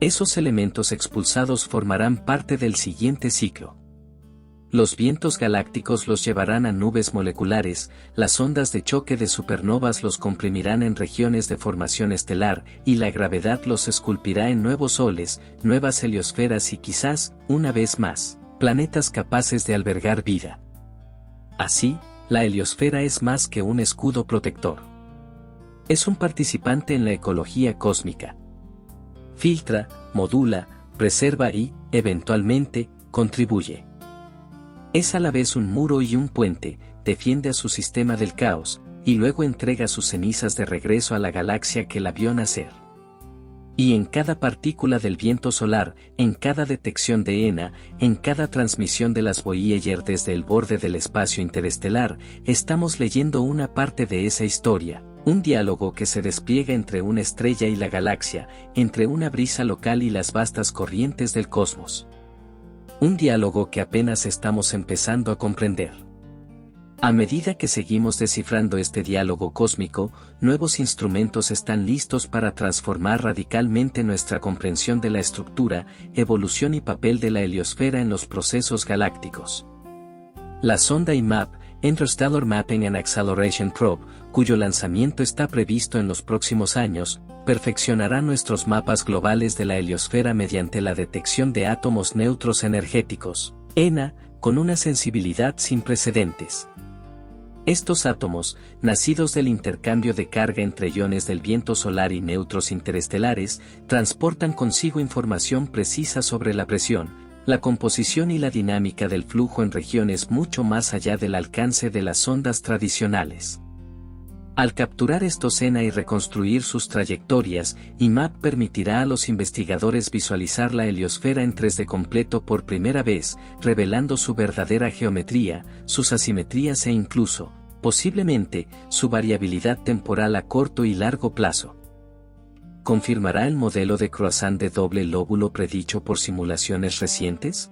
Esos elementos expulsados formarán parte del siguiente ciclo. Los vientos galácticos los llevarán a nubes moleculares, las ondas de choque de supernovas los comprimirán en regiones de formación estelar, y la gravedad los esculpirá en nuevos soles, nuevas heliosferas y quizás, una vez más, planetas capaces de albergar vida. Así, la heliosfera es más que un escudo protector. Es un participante en la ecología cósmica. Filtra, modula, preserva y, eventualmente, contribuye. Es a la vez un muro y un puente, defiende a su sistema del caos, y luego entrega sus cenizas de regreso a la galaxia que la vio nacer. Y en cada partícula del viento solar, en cada detección de ENA, en cada transmisión de las Voyager desde el borde del espacio interestelar, estamos leyendo una parte de esa historia, Un diálogo que se despliega entre una estrella y la galaxia, entre una brisa local y las vastas corrientes del cosmos. Un diálogo que apenas estamos empezando a comprender. A medida que seguimos descifrando este diálogo cósmico, nuevos instrumentos están listos para transformar radicalmente nuestra comprensión de la estructura, evolución y papel de la heliosfera en los procesos galácticos. La sonda IMAP, Interstellar Mapping and Acceleration Probe, cuyo lanzamiento está previsto en los próximos años, perfeccionará nuestros mapas globales de la heliosfera mediante la detección de átomos neutros energéticos, ENA, con una sensibilidad sin precedentes. Estos átomos, nacidos del intercambio de carga entre iones del viento solar y neutros interestelares, transportan consigo información precisa sobre la presión, la composición y la dinámica del flujo en regiones mucho más allá del alcance de las sondas tradicionales. Al capturar estos ENA y reconstruir sus trayectorias, IMAP permitirá a los investigadores visualizar la heliosfera en 3D completo por primera vez, revelando su verdadera geometría, sus asimetrías e incluso, posiblemente, su variabilidad temporal a corto y largo plazo. ¿Confirmará el modelo de croissant de doble lóbulo predicho por simulaciones recientes?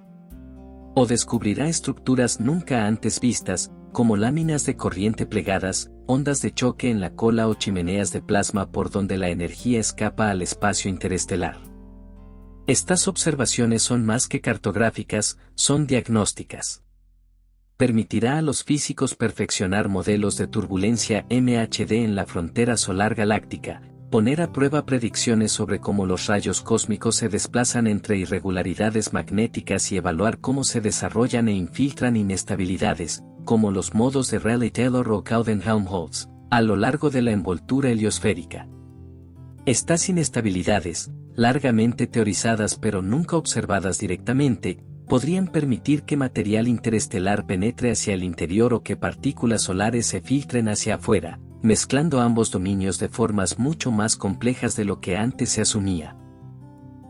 ¿O descubrirá estructuras nunca antes vistas, como láminas de corriente plegadas, ondas de choque en la cola o chimeneas de plasma por donde la energía escapa al espacio interestelar? Estas observaciones son más que cartográficas, son diagnósticas. Permitirá a los físicos perfeccionar modelos de turbulencia MHD en la frontera solar galáctica, poner a prueba predicciones sobre cómo los rayos cósmicos se desplazan entre irregularidades magnéticas y evaluar cómo se desarrollan e infiltran inestabilidades, como los modos de Rayleigh-Taylor o Cowden-Helmholtz, a lo largo de la envoltura heliosférica. Estas inestabilidades, largamente teorizadas pero nunca observadas directamente, podrían permitir que material interestelar penetre hacia el interior o que partículas solares se filtren hacia afuera, mezclando ambos dominios de formas mucho más complejas de lo que antes se asumía.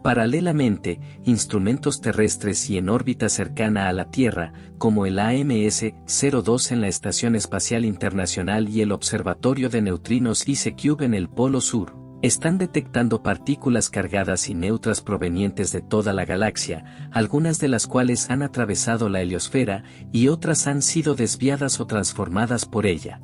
Paralelamente, instrumentos terrestres y en órbita cercana a la Tierra, como el AMS-02 en la Estación Espacial Internacional y el Observatorio de Neutrinos IceCube en el Polo Sur, están detectando partículas cargadas y neutras provenientes de toda la galaxia, algunas de las cuales han atravesado la heliosfera y otras han sido desviadas o transformadas por ella.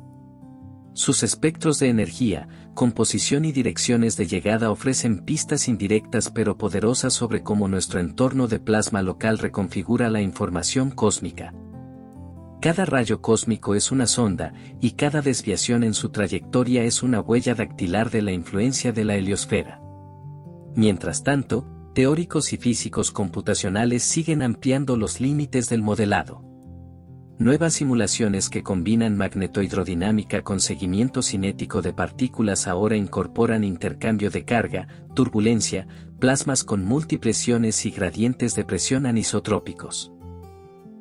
Sus espectros de energía, composición y direcciones de llegada ofrecen pistas indirectas pero poderosas sobre cómo nuestro entorno de plasma local reconfigura la información cósmica. Cada rayo cósmico es una sonda, y cada desviación en su trayectoria es una huella dactilar de la influencia de la heliosfera. Mientras tanto, teóricos y físicos computacionales siguen ampliando los límites del modelado. Nuevas simulaciones que combinan magnetohidrodinámica con seguimiento cinético de partículas ahora incorporan intercambio de carga, turbulencia, plasmas con múltiples iones y gradientes de presión anisotrópicos.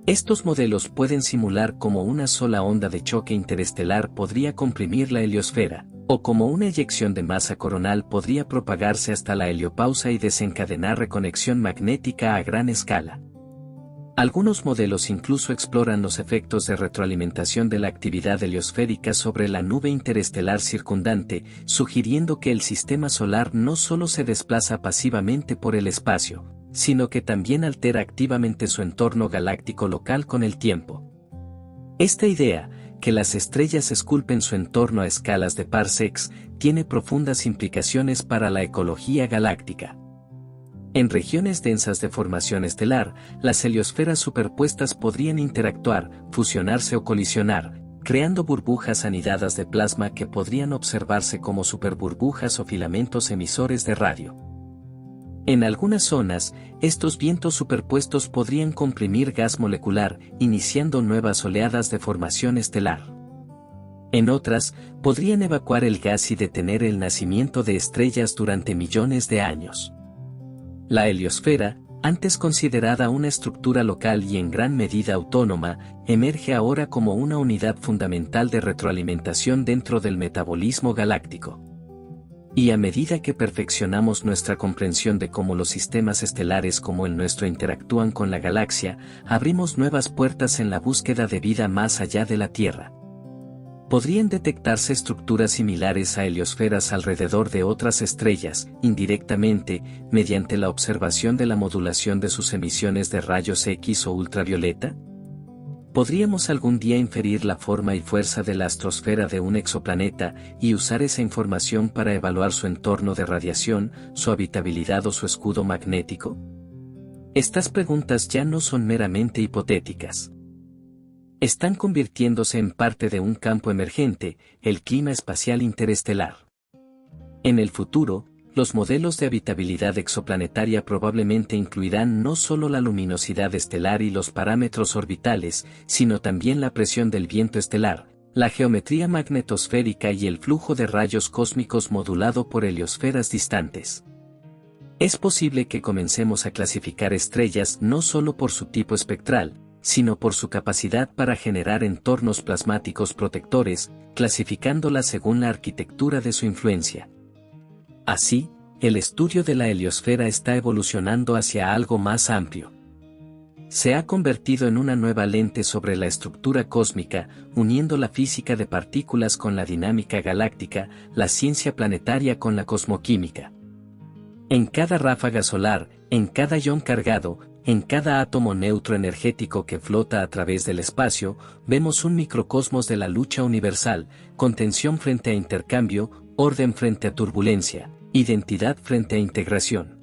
Estos modelos pueden simular cómo una sola onda de choque interestelar podría comprimir la heliosfera, o cómo una eyección de masa coronal podría propagarse hasta la heliopausa y desencadenar reconexión magnética a gran escala. Algunos modelos incluso exploran los efectos de retroalimentación de la actividad heliosférica sobre la nube interestelar circundante, sugiriendo que el sistema solar no solo se desplaza pasivamente por el espacio, sino que también altera activamente su entorno galáctico local con el tiempo. Esta idea, que las estrellas esculpen su entorno a escalas de parsecs, tiene profundas implicaciones para la ecología galáctica. En regiones densas de formación estelar, las heliosferas superpuestas podrían interactuar, fusionarse o colisionar, creando burbujas anidadas de plasma que podrían observarse como superburbujas o filamentos emisores de radio. En algunas zonas, estos vientos superpuestos podrían comprimir gas molecular, iniciando nuevas oleadas de formación estelar. En otras, podrían evacuar el gas y detener el nacimiento de estrellas durante millones de años. La heliosfera, antes considerada una estructura local y en gran medida autónoma, emerge ahora como una unidad fundamental de retroalimentación dentro del metabolismo galáctico. Y a medida que perfeccionamos nuestra comprensión de cómo los sistemas estelares como el nuestro interactúan con la galaxia, abrimos nuevas puertas en la búsqueda de vida más allá de la Tierra. Podrían detectarse estructuras similares a heliosferas alrededor de otras estrellas, indirectamente, mediante la observación de la modulación de sus emisiones de rayos X o ultravioleta. ¿Podríamos algún día inferir la forma y fuerza de la astrosfera de un exoplaneta y usar esa información para evaluar su entorno de radiación, su habitabilidad o su escudo magnético? Estas preguntas ya no son meramente hipotéticas. Están convirtiéndose en parte de un campo emergente, el clima espacial interestelar. En el futuro, los modelos de habitabilidad exoplanetaria probablemente incluirán no solo la luminosidad estelar y los parámetros orbitales, sino también la presión del viento estelar, la geometría magnetosférica y el flujo de rayos cósmicos modulado por heliosferas distantes. Es posible que comencemos a clasificar estrellas no solo por su tipo espectral, sino por su capacidad para generar entornos plasmáticos protectores, clasificándolas según la arquitectura de su influencia. Así, el estudio de la heliosfera está evolucionando hacia algo más amplio. Se ha convertido en una nueva lente sobre la estructura cósmica, uniendo la física de partículas con la dinámica galáctica, la ciencia planetaria con la cosmoquímica. En cada ráfaga solar, en cada ion cargado, en cada átomo neutro energético que flota a través del espacio, vemos un microcosmos de la lucha universal, contención frente a intercambio, orden frente a turbulencia, identidad frente a integración.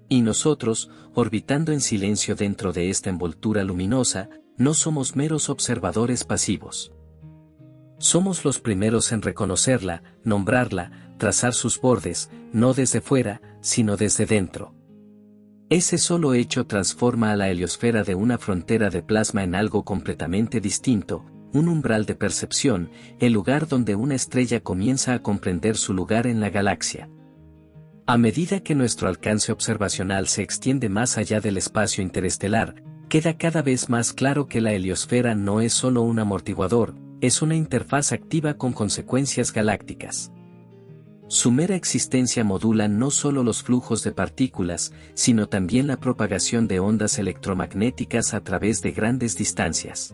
Y nosotros, orbitando en silencio dentro de esta envoltura luminosa, no somos meros observadores pasivos. Somos los primeros en reconocerla, nombrarla, trazar sus bordes, no desde fuera, sino desde dentro. Ese solo hecho transforma a la heliosfera de una frontera de plasma en algo completamente distinto, un umbral de percepción, el lugar donde una estrella comienza a comprender su lugar en la galaxia. A medida que nuestro alcance observacional se extiende más allá del espacio interestelar, queda cada vez más claro que la heliosfera no es solo un amortiguador, es una interfaz activa con consecuencias galácticas. Su mera existencia modula no solo los flujos de partículas, sino también la propagación de ondas electromagnéticas a través de grandes distancias.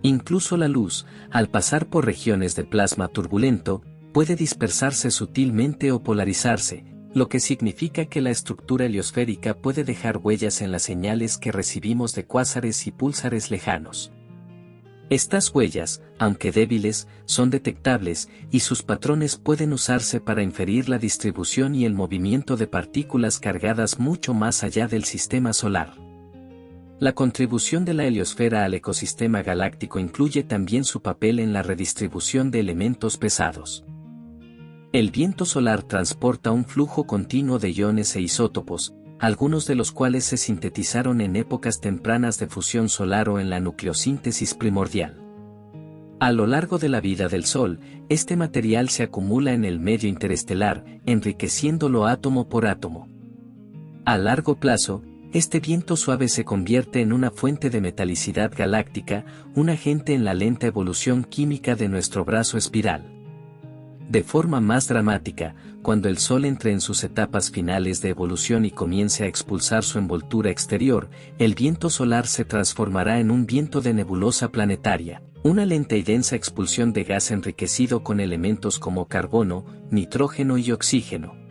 Incluso la luz, al pasar por regiones de plasma turbulento, puede dispersarse sutilmente o polarizarse, lo que significa que la estructura heliosférica puede dejar huellas en las señales que recibimos de cuásares y púlsares lejanos. Estas huellas, aunque débiles, son detectables, y sus patrones pueden usarse para inferir la distribución y el movimiento de partículas cargadas mucho más allá del sistema solar. La contribución de la heliosfera al ecosistema galáctico incluye también su papel en la redistribución de elementos pesados. El viento solar transporta un flujo continuo de iones e isótopos, algunos de los cuales se sintetizaron en épocas tempranas de fusión solar o en la nucleosíntesis primordial. A lo largo de la vida del Sol, este material se acumula en el medio interestelar, enriqueciéndolo átomo por átomo. A largo plazo, este viento suave se convierte en una fuente de metalicidad galáctica, un agente en la lenta evolución química de nuestro brazo espiral. De forma más dramática, cuando el Sol entre en sus etapas finales de evolución y comience a expulsar su envoltura exterior, el viento solar se transformará en un viento de nebulosa planetaria, una lenta y densa expulsión de gas enriquecido con elementos como carbono, nitrógeno y oxígeno.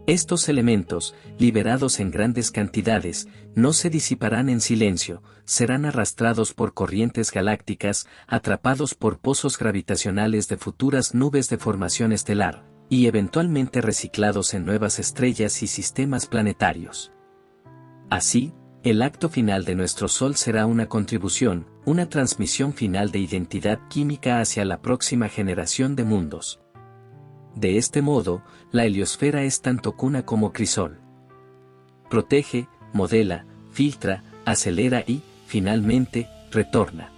Estos elementos, liberados en grandes cantidades, no se disiparán en silencio, serán arrastrados por corrientes galácticas, atrapados por pozos gravitacionales de futuras nubes de formación estelar, y eventualmente reciclados en nuevas estrellas y sistemas planetarios. Así, el acto final de nuestro Sol será una contribución, una transmisión final de identidad química hacia la próxima generación de mundos. De este modo, la heliosfera es tanto cuna como crisol. Protege, modela, filtra, acelera y, finalmente, retorna.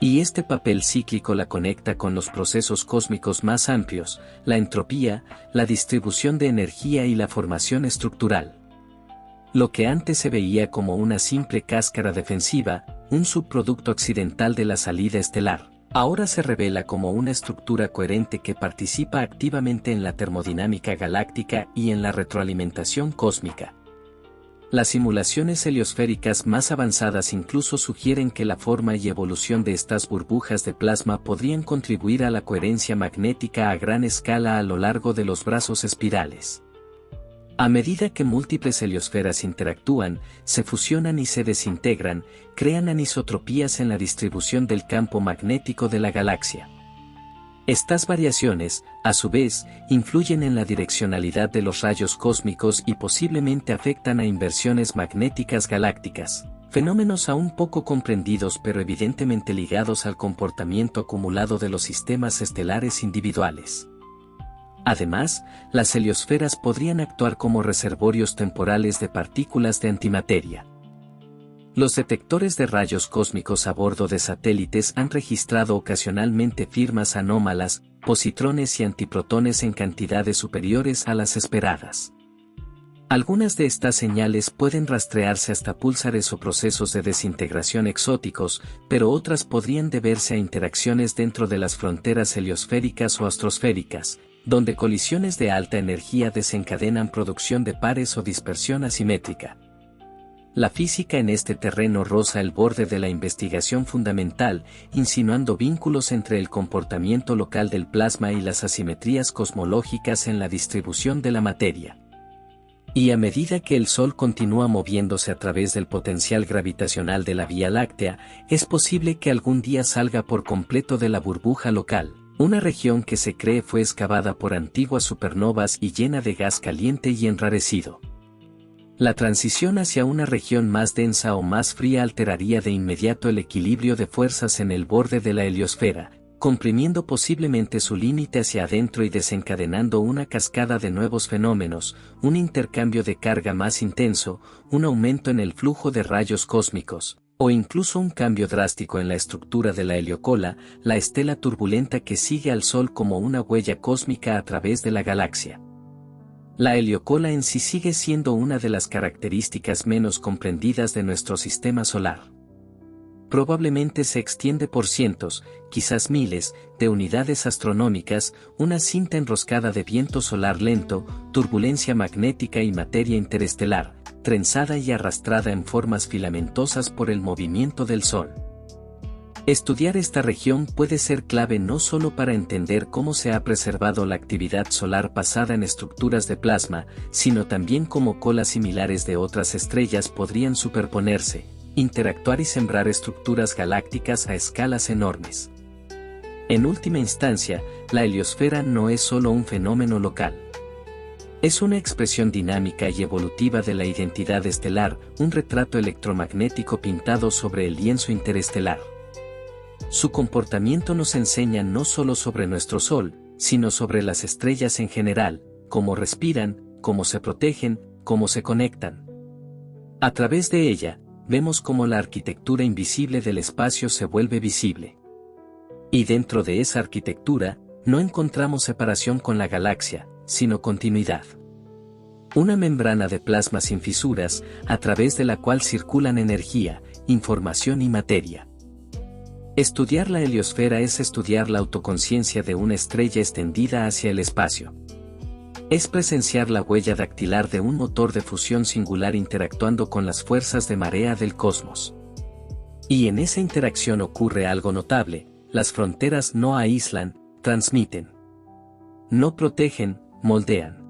Y este papel cíclico la conecta con los procesos cósmicos más amplios, la entropía, la distribución de energía y la formación estructural. Lo que antes se veía como una simple cáscara defensiva, un subproducto accidental de la salida estelar, ahora se revela como una estructura coherente que participa activamente en la termodinámica galáctica y en la retroalimentación cósmica. Las simulaciones heliosféricas más avanzadas incluso sugieren que la forma y evolución de estas burbujas de plasma podrían contribuir a la coherencia magnética a gran escala a lo largo de los brazos espirales. A medida que múltiples heliosferas interactúan, se fusionan y se desintegran, crean anisotropías en la distribución del campo magnético de la galaxia. Estas variaciones, a su vez, influyen en la direccionalidad de los rayos cósmicos y posiblemente afectan a inversiones magnéticas galácticas, fenómenos aún poco comprendidos pero evidentemente ligados al comportamiento acumulado de los sistemas estelares individuales. Además, las heliosferas podrían actuar como reservorios temporales de partículas de antimateria. Los detectores de rayos cósmicos a bordo de satélites han registrado ocasionalmente firmas anómalas, positrones y antiprotones en cantidades superiores a las esperadas. Algunas de estas señales pueden rastrearse hasta púlsares o procesos de desintegración exóticos, pero otras podrían deberse a interacciones dentro de las fronteras heliosféricas o astrosféricas, donde colisiones de alta energía desencadenan producción de pares o dispersión asimétrica. La física en este terreno roza el borde de la investigación fundamental, insinuando vínculos entre el comportamiento local del plasma y las asimetrías cosmológicas en la distribución de la materia. Y a medida que el Sol continúa moviéndose a través del potencial gravitacional de la Vía Láctea, es posible que algún día salga por completo de la burbuja local, una región que se cree fue excavada por antiguas supernovas y llena de gas caliente y enrarecido. La transición hacia una región más densa o más fría alteraría de inmediato el equilibrio de fuerzas en el borde de la heliosfera, comprimiendo posiblemente su límite hacia adentro y desencadenando una cascada de nuevos fenómenos, un intercambio de carga más intenso, un aumento en el flujo de rayos cósmicos, o incluso un cambio drástico en la estructura de la heliocola, la estela turbulenta que sigue al Sol como una huella cósmica a través de la galaxia. La heliocola en sí sigue siendo una de las características menos comprendidas de nuestro sistema solar. Probablemente se extiende por cientos, quizás miles, de unidades astronómicas, una cinta enroscada de viento solar lento, turbulencia magnética y materia interestelar, trenzada y arrastrada en formas filamentosas por el movimiento del Sol. Estudiar esta región puede ser clave no solo para entender cómo se ha preservado la actividad solar basada en estructuras de plasma, sino también cómo colas similares de otras estrellas podrían superponerse, interactuar y sembrar estructuras galácticas a escalas enormes. En última instancia, la heliosfera no es solo un fenómeno local. Es una expresión dinámica y evolutiva de la identidad estelar, un retrato electromagnético pintado sobre el lienzo interestelar. Su comportamiento nos enseña no solo sobre nuestro Sol, sino sobre las estrellas en general, cómo respiran, cómo se protegen, cómo se conectan. A través de ella, vemos cómo la arquitectura invisible del espacio se vuelve visible. Y dentro de esa arquitectura, no encontramos separación con la galaxia, sino continuidad. Una membrana de plasma sin fisuras, a través de la cual circulan energía, información y materia. Estudiar la heliosfera es estudiar la autoconciencia de una estrella extendida hacia el espacio. Es presenciar la huella dactilar de un motor de fusión singular interactuando con las fuerzas de marea del cosmos. Y en esa interacción ocurre algo notable: las fronteras no aíslan, transmiten. No protegen, moldean.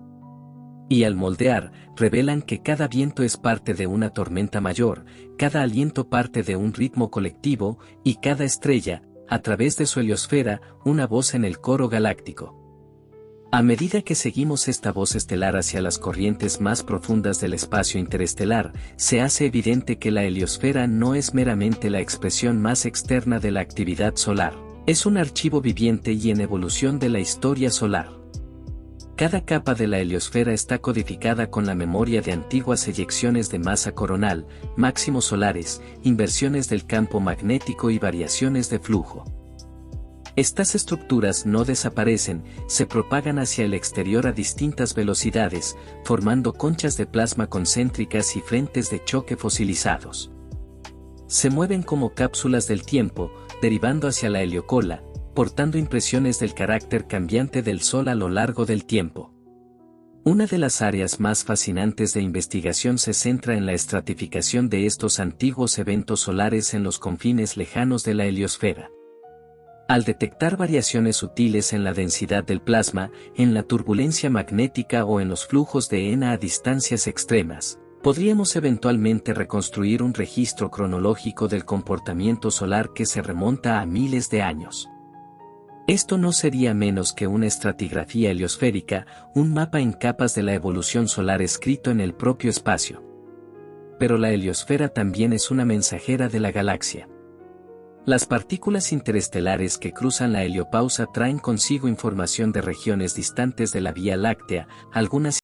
Y al moldear, revelan que cada viento es parte de una tormenta mayor, cada aliento parte de un ritmo colectivo, y cada estrella, a través de su heliosfera, una voz en el coro galáctico. A medida que seguimos esta voz estelar hacia las corrientes más profundas del espacio interestelar, se hace evidente que la heliosfera no es meramente la expresión más externa de la actividad solar, es un archivo viviente y en evolución de la historia solar. Cada capa de la heliosfera está codificada con la memoria de antiguas eyecciones de masa coronal, máximos solares, inversiones del campo magnético y variaciones de flujo. Estas estructuras no desaparecen, se propagan hacia el exterior a distintas velocidades, formando conchas de plasma concéntricas y frentes de choque fosilizados. Se mueven como cápsulas del tiempo, derivando hacia la heliocola, portando impresiones del carácter cambiante del Sol a lo largo del tiempo. Una de las áreas más fascinantes de investigación se centra en la estratificación de estos antiguos eventos solares en los confines lejanos de la heliosfera. Al detectar variaciones sutiles en la densidad del plasma, en la turbulencia magnética o en los flujos de ENA a distancias extremas, podríamos eventualmente reconstruir un registro cronológico del comportamiento solar que se remonta a miles de años. Esto no sería menos que una estratigrafía heliosférica, un mapa en capas de la evolución solar escrito en el propio espacio. Pero la heliosfera también es una mensajera de la galaxia. Las partículas interestelares que cruzan la heliopausa traen consigo información de regiones distantes de la Vía Láctea, algunas